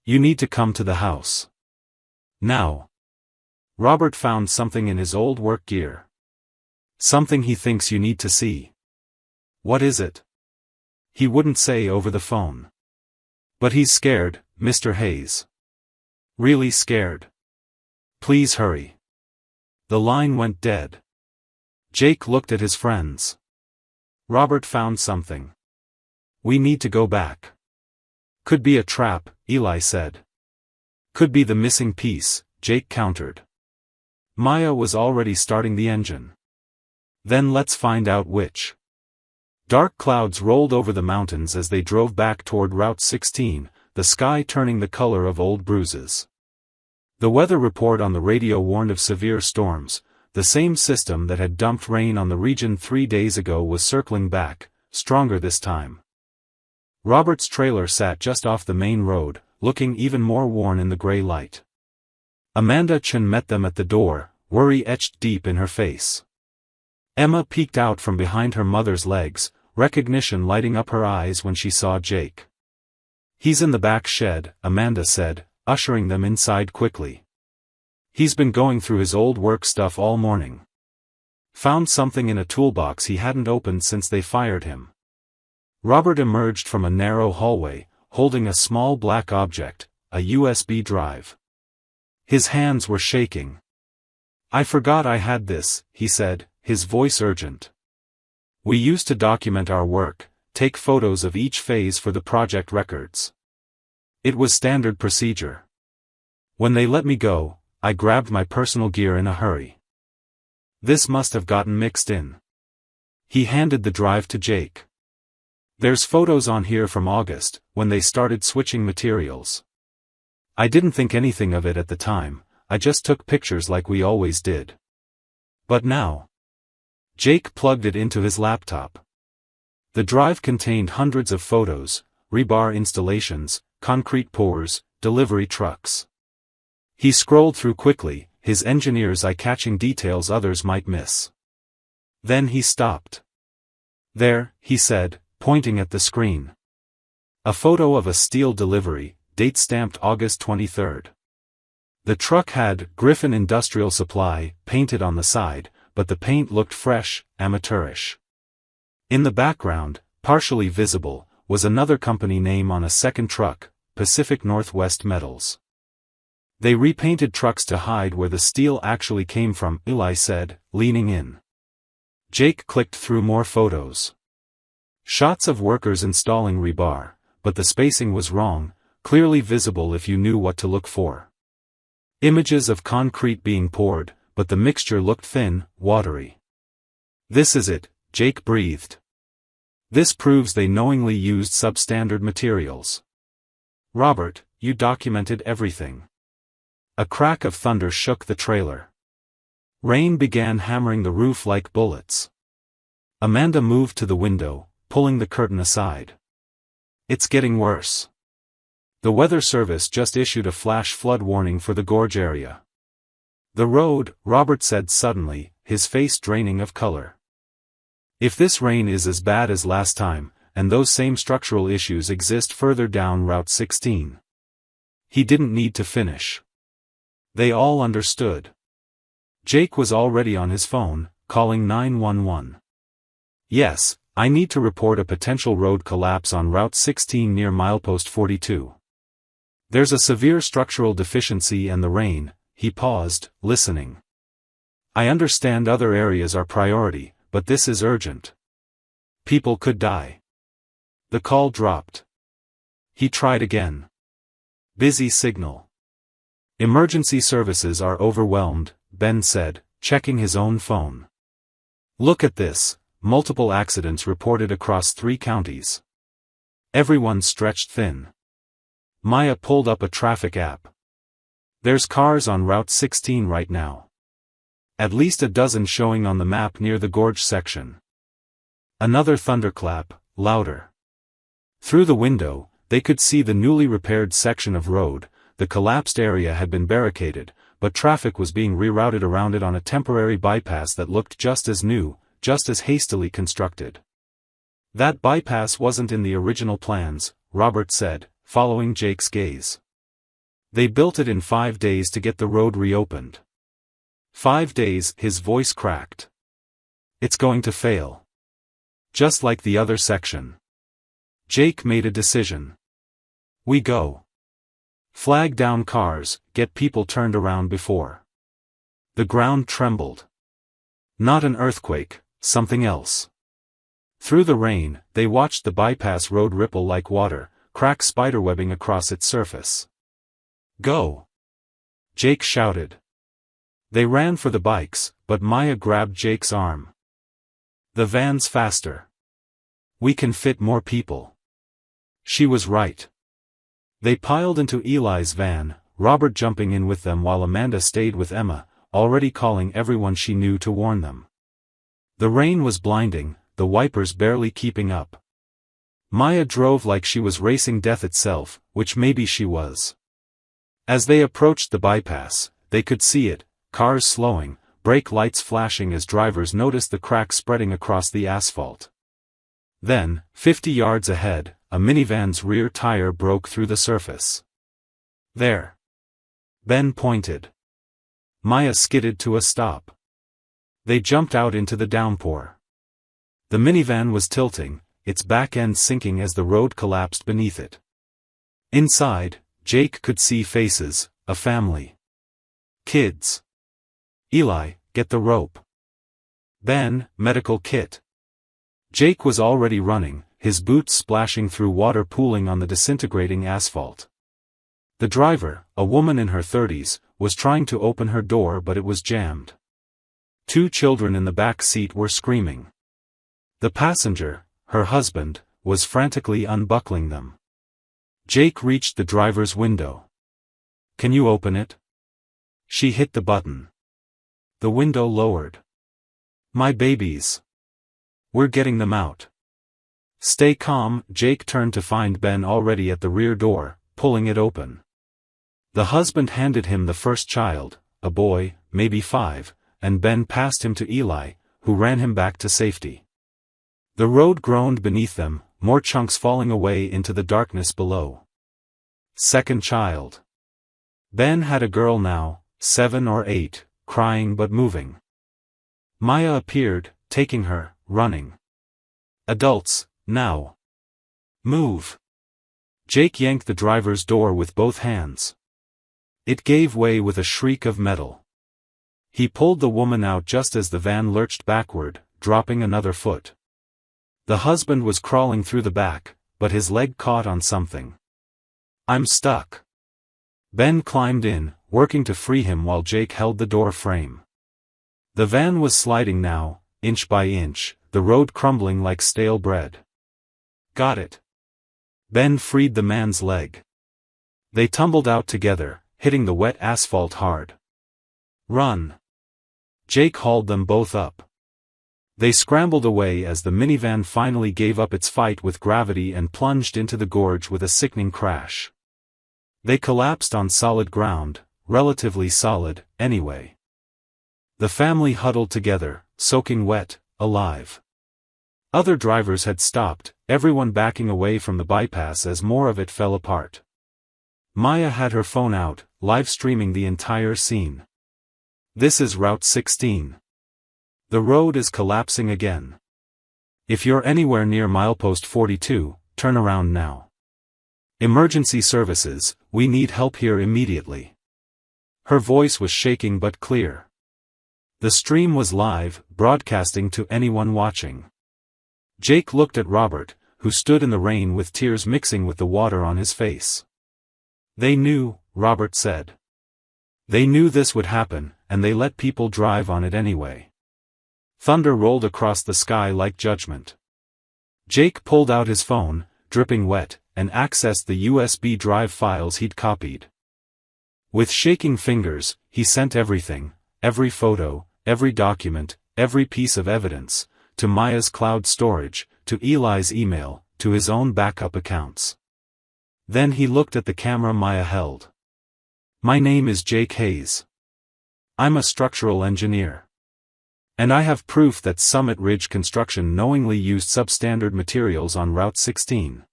You need to come to the house. Now." Robert found something in his old work gear. "Something he thinks you need to see." "What is it?" He wouldn't say over the phone. "But he's scared, Mr. Hayes. Really scared. Please hurry." The line went dead. Jake looked at his friends. Robert found something. "We need to go back." "Could be a trap," Eli said. "Could be the missing piece," Jake countered. Maya was already starting the engine. "Then let's find out which." Dark clouds rolled over the mountains as they drove back toward Route 16, the sky turning the color of old bruises. The weather report on the radio warned of severe storms. The same system that had dumped rain on the region 3 days ago was circling back, stronger this time. Robert's trailer sat just off the main road, looking even more worn in the gray light. Amanda Chen met them at the door, worry etched deep in her face. Emma peeked out from behind her mother's legs, recognition lighting up her eyes when she saw Jake. "He's in the back shed," Amanda said, ushering them inside quickly. "He's been going through his old work stuff all morning. Found something in a toolbox he hadn't opened since they fired him." Robert emerged from a narrow hallway, holding a small black object, a USB drive. His hands were shaking. "I forgot I had this," he said, his voice urgent. "We used to document our work, take photos of each phase for the project records. It was standard procedure. When they let me go, I grabbed my personal gear in a hurry. This must have gotten mixed in." He handed the drive to Jake. "There's photos on here from August, when they started switching materials. I didn't think anything of it at the time, I just took pictures like we always did. But now..." Jake plugged it into his laptop. The drive contained hundreds of photos, rebar installations, concrete pours, delivery trucks. He scrolled through quickly, his engineer's eye-catching details others might miss. Then he stopped. "There," he said, pointing at the screen. A photo of a steel delivery, date stamped August 23rd. The truck had Griffin Industrial Supply painted on the side, but the paint looked fresh, amateurish. In the background, partially visible, was another company name on a second truck, Pacific Northwest Metals. "They repainted trucks to hide where the steel actually came from," Eli said, leaning in. Jake clicked through more photos. Shots of workers installing rebar, but the spacing was wrong, clearly visible if you knew what to look for. Images of concrete being poured, but the mixture looked thin, watery. "This is it," Jake breathed. "This proves they knowingly used substandard materials." "Robert, you documented everything." A crack of thunder shook the trailer. Rain began hammering the roof like bullets. Amanda moved to the window, pulling the curtain aside. "It's getting worse. The Weather Service just issued a flash flood warning for the gorge area." "The road," Robert said suddenly, his face draining of color. "If this rain is as bad as last time, and those same structural issues exist further down Route 16. He didn't need to finish. They all understood. Jake was already on his phone, calling 911. Yes, I need to report a potential road collapse on Route 16 near milepost 42. There's a severe structural deficiency and the rain. He paused, listening. I understand other areas are priority, but this is urgent. People could die. The call dropped. He tried again. Busy signal. Emergency services are overwhelmed, Ben said, checking his own phone. Look at this, multiple accidents reported across 3 counties. Everyone's stretched thin. Maya pulled up a traffic app. There's cars on Route 16 right now. At least a dozen showing on the map near the gorge section. Another thunderclap, louder. Through the window, they could see the newly repaired section of road. The collapsed area had been barricaded, but traffic was being rerouted around it on a temporary bypass that looked just as new, just as hastily constructed. That bypass wasn't in the original plans, Robert said, following Jake's gaze. They built it in 5 days to get the road reopened. 5 days, his voice cracked. It's going to fail. Just like the other section. Jake made a decision. We go. Flag down cars, get people turned around before. The ground trembled. Not an earthquake, something else. Through the rain, they watched the bypass road ripple like water, crack spiderwebbing across its surface. Go! Jake shouted. They ran for the bikes, but Maya grabbed Jake's arm. The van's faster. We can fit more people. She was right. They piled into Eli's van, Robert jumping in with them while Amanda stayed with Emma, already calling everyone she knew to warn them. The rain was blinding, the wipers barely keeping up. Maya drove like she was racing death itself, which maybe she was. As they approached the bypass, they could see it, cars slowing, brake lights flashing as drivers noticed the cracks spreading across the asphalt. Then, 50 yards ahead, a minivan's rear tire broke through the surface. There. Ben pointed. Maya skidded to a stop. They jumped out into the downpour. The minivan was tilting, its back end sinking as the road collapsed beneath it. Inside, Jake could see faces, a family. Kids. Eli, get the rope. Ben, medical kit. Jake was already running, his boots splashing through water pooling on the disintegrating asphalt. The driver, a woman in her 30s, was trying to open her door but it was jammed. 2 children in the back seat were screaming. The passenger, her husband, was frantically unbuckling them. Jake reached the driver's window. Can you open it? She hit the button. The window lowered. My babies. We're getting them out. Stay calm. Jake turned to find Ben already at the rear door, pulling it open. The husband handed him the first child, a boy, maybe 5, and Ben passed him to Eli, who ran him back to safety. The road groaned beneath them, more chunks falling away into the darkness below. Second child. Ben had a girl now, 7 or 8, crying but moving. Maya appeared, taking her, running. Adults, now. Move. Jake yanked the driver's door with both hands. It gave way with a shriek of metal. He pulled the woman out just as the van lurched backward, dropping another foot. The husband was crawling through the back, but his leg caught on something. I'm stuck. Ben climbed in, working to free him while Jake held the door frame. The van was sliding now, inch by inch, the road crumbling like stale bread. Got it. Ben freed the man's leg. They tumbled out together, hitting the wet asphalt hard. Run. Jake hauled them both up. They scrambled away as the minivan finally gave up its fight with gravity and plunged into the gorge with a sickening crash. They collapsed on solid ground, relatively solid, anyway. The family huddled together, soaking wet, alive. Other drivers had stopped, everyone backing away from the bypass as more of it fell apart. Maya had her phone out, live streaming the entire scene. This is Route 16. The road is collapsing again. If you're anywhere near milepost 42, turn around now. Emergency services, we need help here immediately. Her voice was shaking but clear. The stream was live, broadcasting to anyone watching. Jake looked at Robert, who stood in the rain with tears mixing with the water on his face. They knew, Robert said. They knew this would happen, and they let people drive on it anyway. Thunder rolled across the sky like judgment. Jake pulled out his phone, dripping wet, and accessed the USB drive files he'd copied. With shaking fingers, he sent everything, every photo, every document, every piece of evidence, to Maya's cloud storage, to Eli's email, to his own backup accounts. Then he looked at the camera Maya held. My name is Jake Hayes. I'm a structural engineer. And I have proof that Summit Ridge Construction knowingly used substandard materials on Route 16.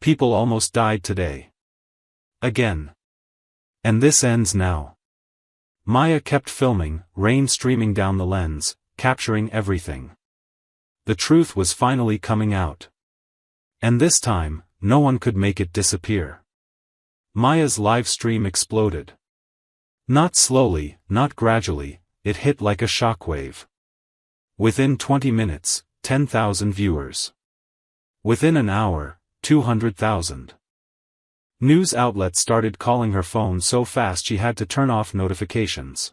People almost died today. Again. And this ends now. Maya kept filming, rain streaming down the lens, capturing everything. The truth was finally coming out. And this time, no one could make it disappear. Maya's live stream exploded. Not slowly, not gradually, it hit like a shockwave. Within 20 minutes, 10,000 viewers. Within an hour, 200,000. News outlets started calling her phone so fast she had to turn off notifications.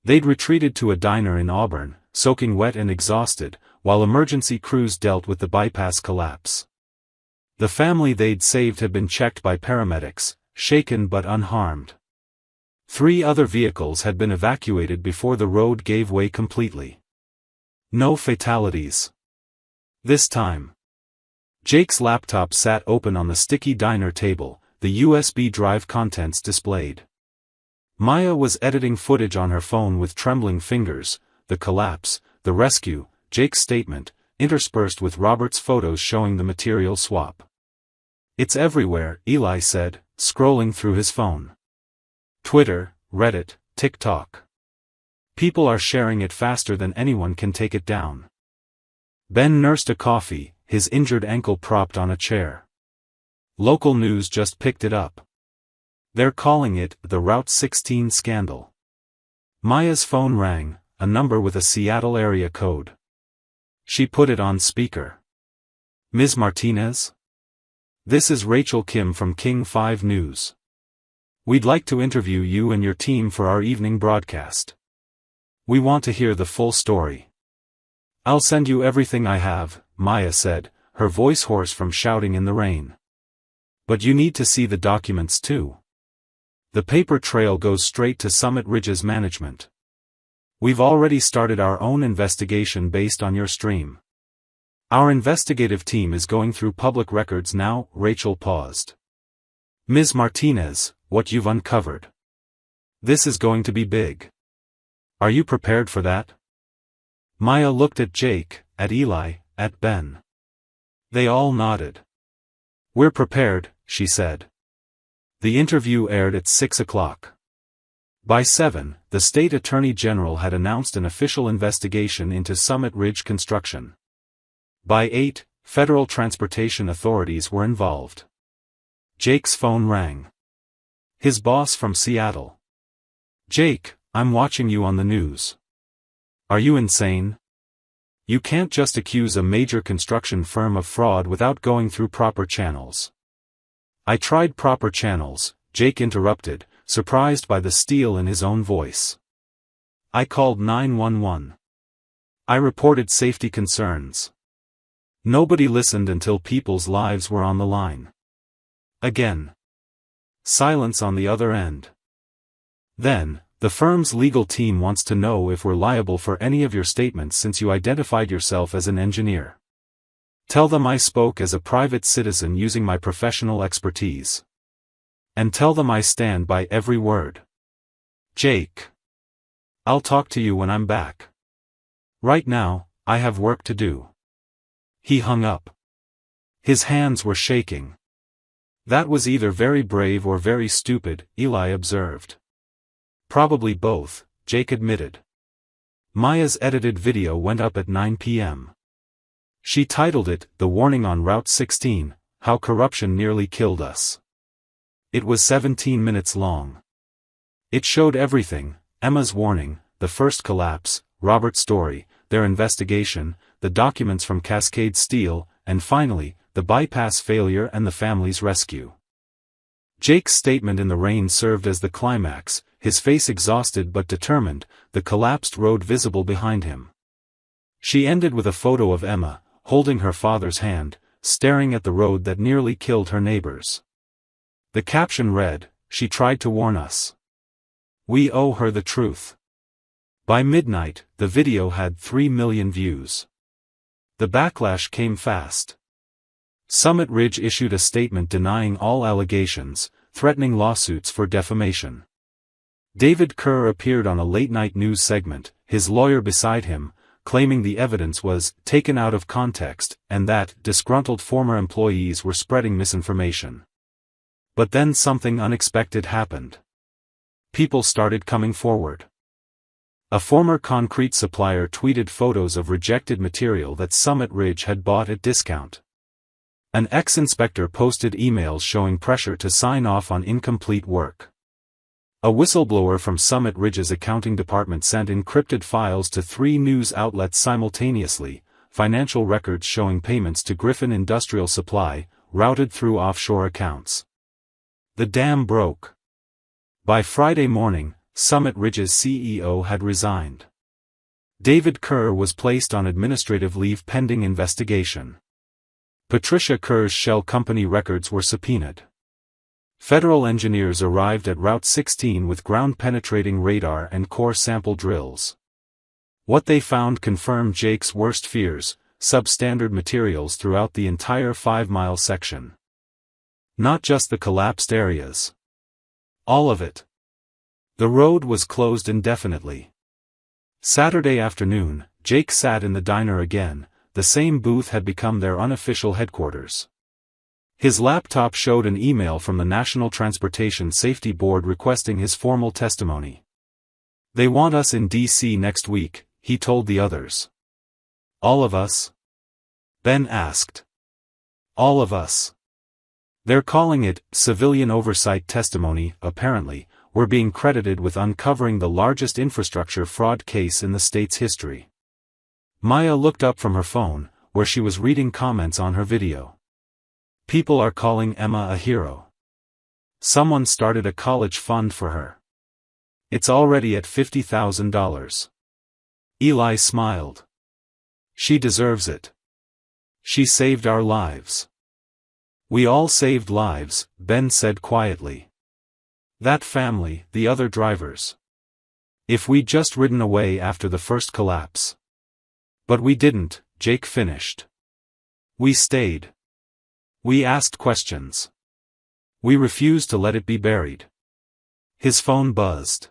They'd retreated to a diner in Auburn, soaking wet and exhausted, while emergency crews dealt with the bypass collapse. The family they'd saved had been checked by paramedics, shaken but unharmed. 3 other vehicles had been evacuated before the road gave way completely. No fatalities. This time. Jake's laptop sat open on the sticky diner table, the USB drive contents displayed. Maya was editing footage on her phone with trembling fingers, the collapse, the rescue, Jake's statement, interspersed with Robert's photos showing the material swap. It's everywhere, Eli said, scrolling through his phone. Twitter, Reddit, TikTok. People are sharing it faster than anyone can take it down. Ben nursed a coffee, his injured ankle propped on a chair. Local news just picked it up. They're calling it the Route 16 scandal. Maya's phone rang, a number with a Seattle area code. She put it on speaker. Ms. Martinez? This is Rachel Kim from King 5 News. We'd like to interview you and your team for our evening broadcast. We want to hear the full story. I'll send you everything I have, Maya said, her voice hoarse from shouting in the rain. But you need to see the documents too. The paper trail goes straight to Summit Ridge's management. We've already started our own investigation based on your stream. Our investigative team is going through public records now. Rachel paused. Ms. Martinez, what you've uncovered. This is going to be big. Are you prepared for that? Maya looked at Jake, at Eli, at Ben. They all nodded. We're prepared, she said. The interview aired at 6 o'clock. By 7, the state attorney general had announced an official investigation into Summit Ridge Construction. By 8, federal transportation authorities were involved. Jake's phone rang. His boss from Seattle. Jake, I'm watching you on the news. Are you insane? You can't just accuse a major construction firm of fraud without going through proper channels. I tried proper channels, Jake interrupted, surprised by the steel in his own voice. I called 911. I reported safety concerns. Nobody listened until people's lives were on the line. Again. Silence on the other end. Then, the firm's legal team wants to know if we're liable for any of your statements since you identified yourself as an engineer. Tell them I spoke as a private citizen using my professional expertise. And tell them I stand by every word. Jake. I'll talk to you when I'm back. Right now, I have work to do. He hung up. His hands were shaking. That was either very brave or very stupid, Eli observed. Probably both, Jake admitted. Maya's edited video went up at 9 p.m. She titled it, "The Warning on Route 16, How Corruption Nearly Killed Us." It was 17 minutes long. It showed everything: Emma's warning, the first collapse, Robert's story, their investigation, the documents from Cascade Steel, and finally, the bypass failure and the family's rescue. Jake's statement in the rain served as the climax, his face exhausted but determined, the collapsed road visible behind him. She ended with a photo of Emma, holding her father's hand, staring at the road that nearly killed her neighbors. The caption read, "She tried to warn us. We owe her the truth." By midnight, the video had 3 million views. The backlash came fast. Summit Ridge issued a statement denying all allegations, threatening lawsuits for defamation. David Kerr appeared on a late-night news segment, his lawyer beside him, claiming the evidence was taken out of context and that disgruntled former employees were spreading misinformation. But then something unexpected happened. People started coming forward. A former concrete supplier tweeted photos of rejected material that Summit Ridge had bought at discount. An ex-inspector posted emails showing pressure to sign off on incomplete work. A whistleblower from Summit Ridge's accounting department sent encrypted files to 3 news outlets simultaneously, financial records showing payments to Griffin Industrial Supply, routed through offshore accounts. The dam broke. By Friday morning, Summit Ridge's CEO had resigned. David Kerr was placed on administrative leave pending investigation. Patricia Kerr's shell company records were subpoenaed. Federal engineers arrived at Route 16 with ground-penetrating radar and core sample drills. What they found confirmed Jake's worst fears: substandard materials throughout the entire 5-mile section. Not just the collapsed areas. All of it. The road was closed indefinitely. Saturday afternoon, Jake sat in the diner again. The same booth had become their unofficial headquarters. His laptop showed an email from the National Transportation Safety Board requesting his formal testimony. "They want us in D.C. next week," he told the others. "All of us?" Ben asked. "All of us. They're calling it civilian oversight testimony." Apparently, we're being credited with uncovering the largest infrastructure fraud case in the state's history. Maya looked up from her phone, where she was reading comments on her video. People are calling Emma a hero. Someone started a college fund for her. It's already at $50,000. Eli smiled. She deserves it. She saved our lives. We all saved lives, Ben said quietly. That family, the other drivers. If we'd just ridden away after the first collapse. But we didn't, Jake finished. We stayed. We asked questions. We refused to let it be buried. His phone buzzed.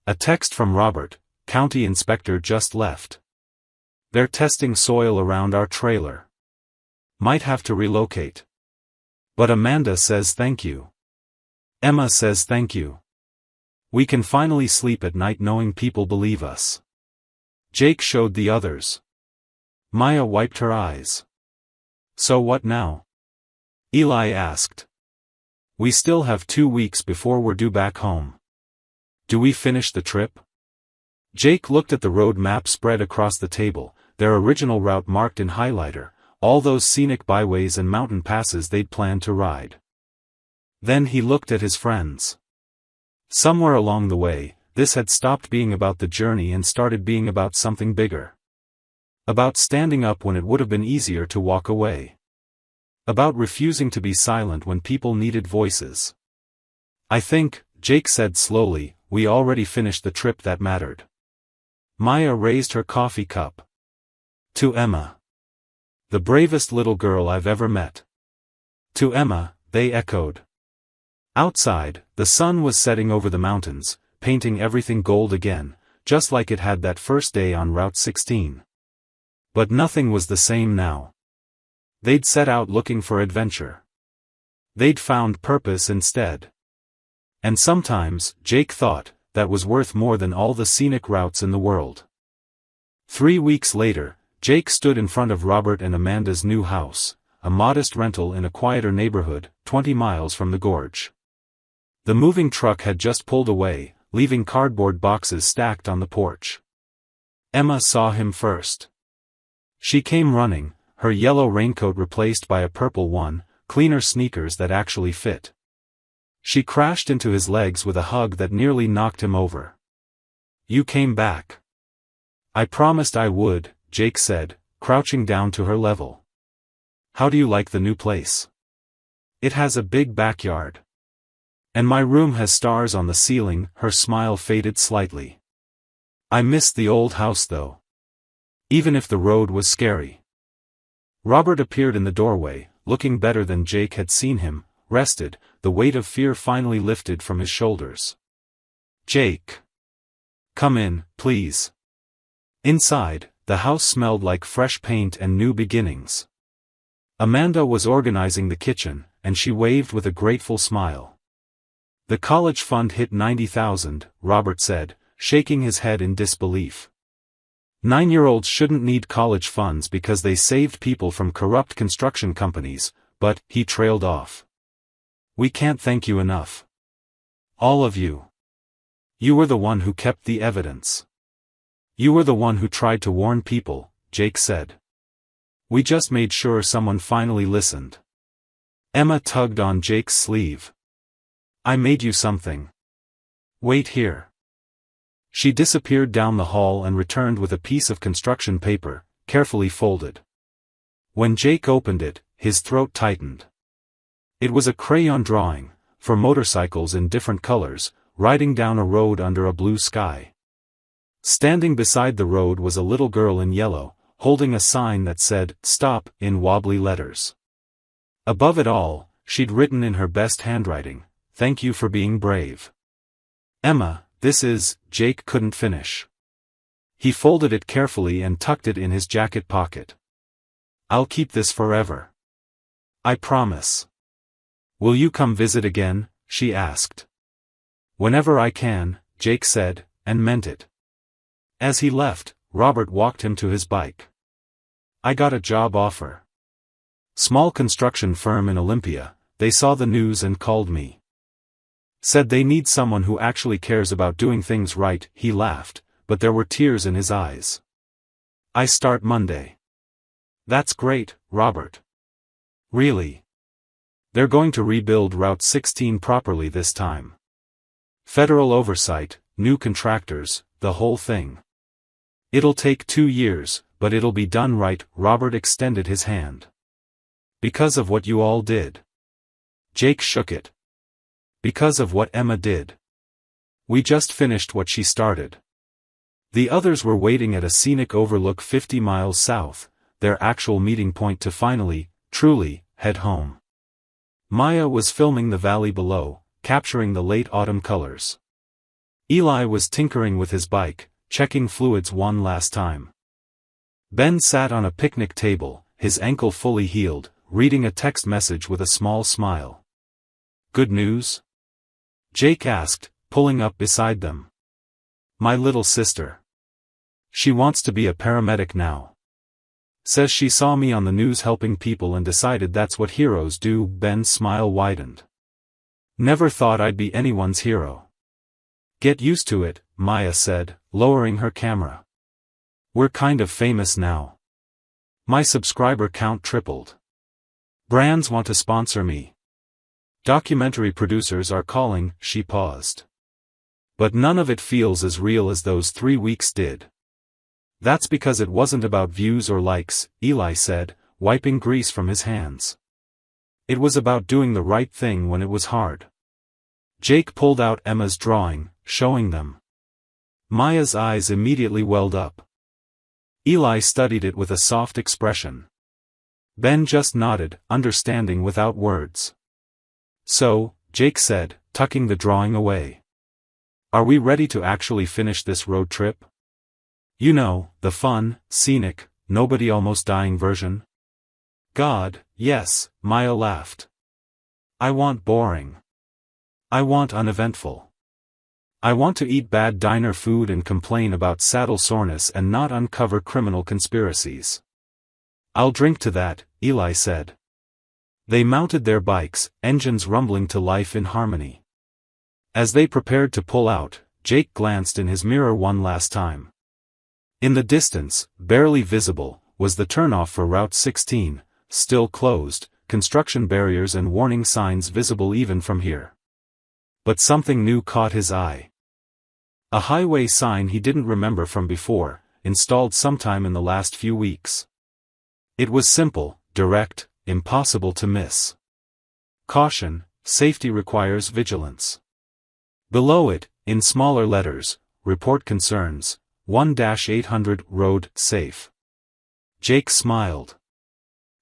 A text from Robert, county inspector just left. They're testing soil around our trailer. Might have to relocate. But Amanda says thank you. Emma says thank you. We can finally sleep at night knowing people believe us. Jake showed the others. Maya wiped her eyes. So what now? Eli asked. We still have 2 weeks before we're due back home. Do we finish the trip? Jake looked at the road map spread across the table, their original route marked in highlighter, all those scenic byways and mountain passes they'd planned to ride. Then he looked at his friends. Somewhere along the way, this had stopped being about the journey and started being about something bigger. About standing up when it would have been easier to walk away. About refusing to be silent when people needed voices. I think, Jake said slowly, we already finished the trip that mattered. Maya raised her coffee cup. To Emma. The bravest little girl I've ever met. To Emma, they echoed. Outside, the sun was setting over the mountains, painting everything gold again, just like it had that first day on Route 16. But nothing was the same now. They'd set out looking for adventure. They'd found purpose instead. And sometimes, Jake thought, that was worth more than all the scenic routes in the world. 3 weeks later, Jake stood in front of Robert and Amanda's new house, a modest rental in a quieter neighborhood, 20 miles from the gorge. The moving truck had just pulled away, leaving cardboard boxes stacked on the porch. Emma saw him first. She came running, her yellow raincoat replaced by a purple one, cleaner sneakers that actually fit. She crashed into his legs with a hug that nearly knocked him over. "You came back." "I promised I would," Jake said, crouching down to her level. "How do you like the new place?" "It has a big backyard. And my room has stars on the ceiling." Her smile faded slightly. "I miss the old house though. Even if the road was scary." Robert appeared in the doorway, looking better than Jake had seen him, rested, the weight of fear finally lifted from his shoulders. "Jake. Come in, please." Inside, the house smelled like fresh paint and new beginnings. Amanda was organizing the kitchen, and she waved with a grateful smile. "The college fund hit $90,000, Robert said, shaking his head in disbelief. 9-year-olds shouldn't need college funds because they saved people from corrupt construction companies, but," he trailed off. "We can't thank you enough. All of you. You were the one who kept the evidence. You were the one who tried to warn people," Jake said. "We just made sure someone finally listened." Emma tugged on Jake's sleeve. "I made you something. Wait here." She disappeared down the hall and returned with a piece of construction paper, carefully folded. When Jake opened it, his throat tightened. It was a crayon drawing, for motorcycles in different colors, riding down a road under a blue sky. Standing beside the road was a little girl in yellow, holding a sign that said, "Stop," in wobbly letters. Above it all, she'd written in her best handwriting, "Thank you for being brave." "Emma, this is," Jake couldn't finish. He folded it carefully and tucked it in his jacket pocket. "I'll keep this forever. I promise." "Will you come visit again?" she asked. "Whenever I can," Jake said, and meant it. As he left, Robert walked him to his bike. "I got a job offer. Small construction firm in Olympia, they saw the news and called me. Said they need someone who actually cares about doing things right." He laughed, but there were tears in his eyes. "I start Monday." "That's great, Robert." "Really? They're going to rebuild Route 16 properly this time. Federal oversight, new contractors, the whole thing. It'll take 2 years, but it'll be done right." Robert extended his hand. "Because of what you all did." Jake shook it. "Because of what Emma did. We just finished what she started." The others were waiting at a scenic overlook 50 miles south, their actual meeting point to finally, truly, head home. Maya was filming the valley below, capturing the late autumn colors. Eli was tinkering with his bike, checking fluids one last time. Ben sat on a picnic table, his ankle fully healed, reading a text message with a small smile. "Good news?" Jake asked, pulling up beside them. "My little sister. She wants to be a paramedic now. Says she saw me on the news helping people and decided that's what heroes do." Ben's smile widened. "Never thought I'd be anyone's hero." "Get used to it," Maya said, lowering her camera. "We're kind of famous now. My subscriber count tripled. Brands want to sponsor me. Documentary producers are calling." She paused. "But none of it feels as real as those 3 weeks did." "That's because it wasn't about views or likes," Eli said, wiping grease from his hands. "It was about doing the right thing when it was hard." Jake pulled out Emma's drawing, showing them. Maya's eyes immediately welled up. Eli studied it with a soft expression. Ben just nodded, understanding without words. "So," Jake said, tucking the drawing away. "Are we ready to actually finish this road trip? You know, the fun, scenic, nobody almost dying version?" God, yes, Maya laughed. I want boring. I want uneventful. I want to eat bad diner food and complain about saddle soreness and not uncover criminal conspiracies. I'll drink to that, Eli said. They mounted their bikes, engines rumbling to life in harmony. As they prepared to pull out, Jake glanced in his mirror one last time. In the distance, barely visible, was the turnoff for Route 16, still closed, construction barriers and warning signs visible even from here. But something new caught his eye. A highway sign he didn't remember from before, installed sometime in the last few weeks. It was simple, direct, impossible to miss. Caution, safety requires vigilance. Below it, in smaller letters, report concerns, 1-800 road safe. Jake smiled.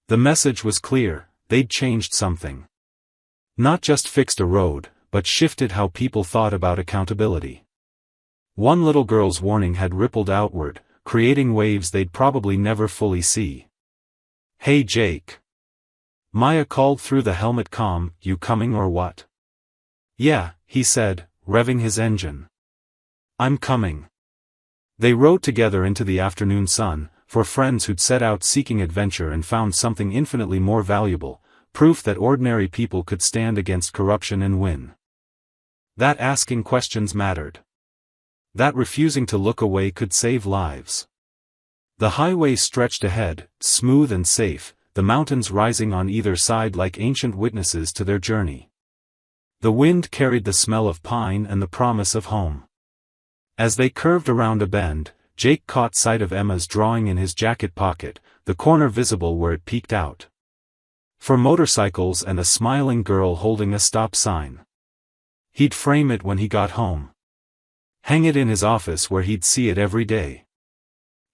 The message was clear, they'd changed something. Not just fixed a road, but shifted how people thought about accountability. One little girl's warning had rippled outward, creating waves they'd probably never fully see. Hey Jake. Maya called through the helmet comm, you coming or what? Yeah, he said, revving his engine. I'm coming. They rode together into the afternoon sun, for friends who'd set out seeking adventure and found something infinitely more valuable, proof that ordinary people could stand against corruption and win. That asking questions mattered. That refusing to look away could save lives. The highway stretched ahead, smooth and safe, the mountains rising on either side like ancient witnesses to their journey. The wind carried the smell of pine and the promise of home. As they curved around a bend, Jake caught sight of Emma's drawing in his jacket pocket, the corner visible where it peeked out. For motorcycles and a smiling girl holding a stop sign. He'd frame it when he got home. Hang it in his office where he'd see it every day.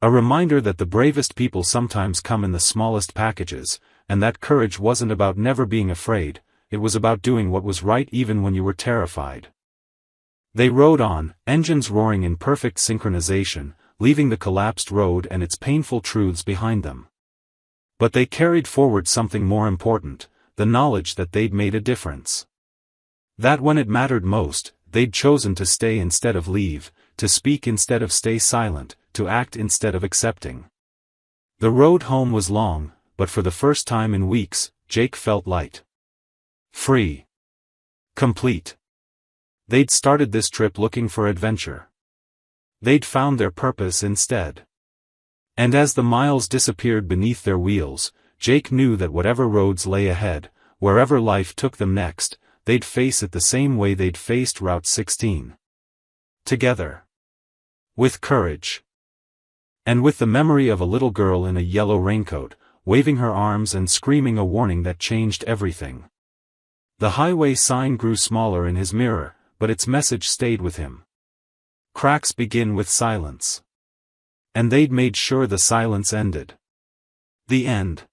A reminder that the bravest people sometimes come in the smallest packages, and that courage wasn't about never being afraid, it was about doing what was right even when you were terrified. They rode on, engines roaring in perfect synchronization, leaving the collapsed road and its painful truths behind them. But they carried forward something more important, the knowledge that they'd made a difference. That when it mattered most, they'd chosen to stay instead of leave, to speak instead of stay silent, to act instead of accepting. The road home was long, but for the first time in weeks, Jake felt light. Free. Complete. They'd started this trip looking for adventure. They'd found their purpose instead. And as the miles disappeared beneath their wheels, Jake knew that whatever roads lay ahead, wherever life took them next, they'd face it the same way they'd faced Route 16. Together. With courage. And with the memory of a little girl in a yellow raincoat, waving her arms and screaming a warning that changed everything. The highway sign grew smaller in his mirror, but its message stayed with him. Cracks begin with silence. And they'd made sure the silence ended. The end.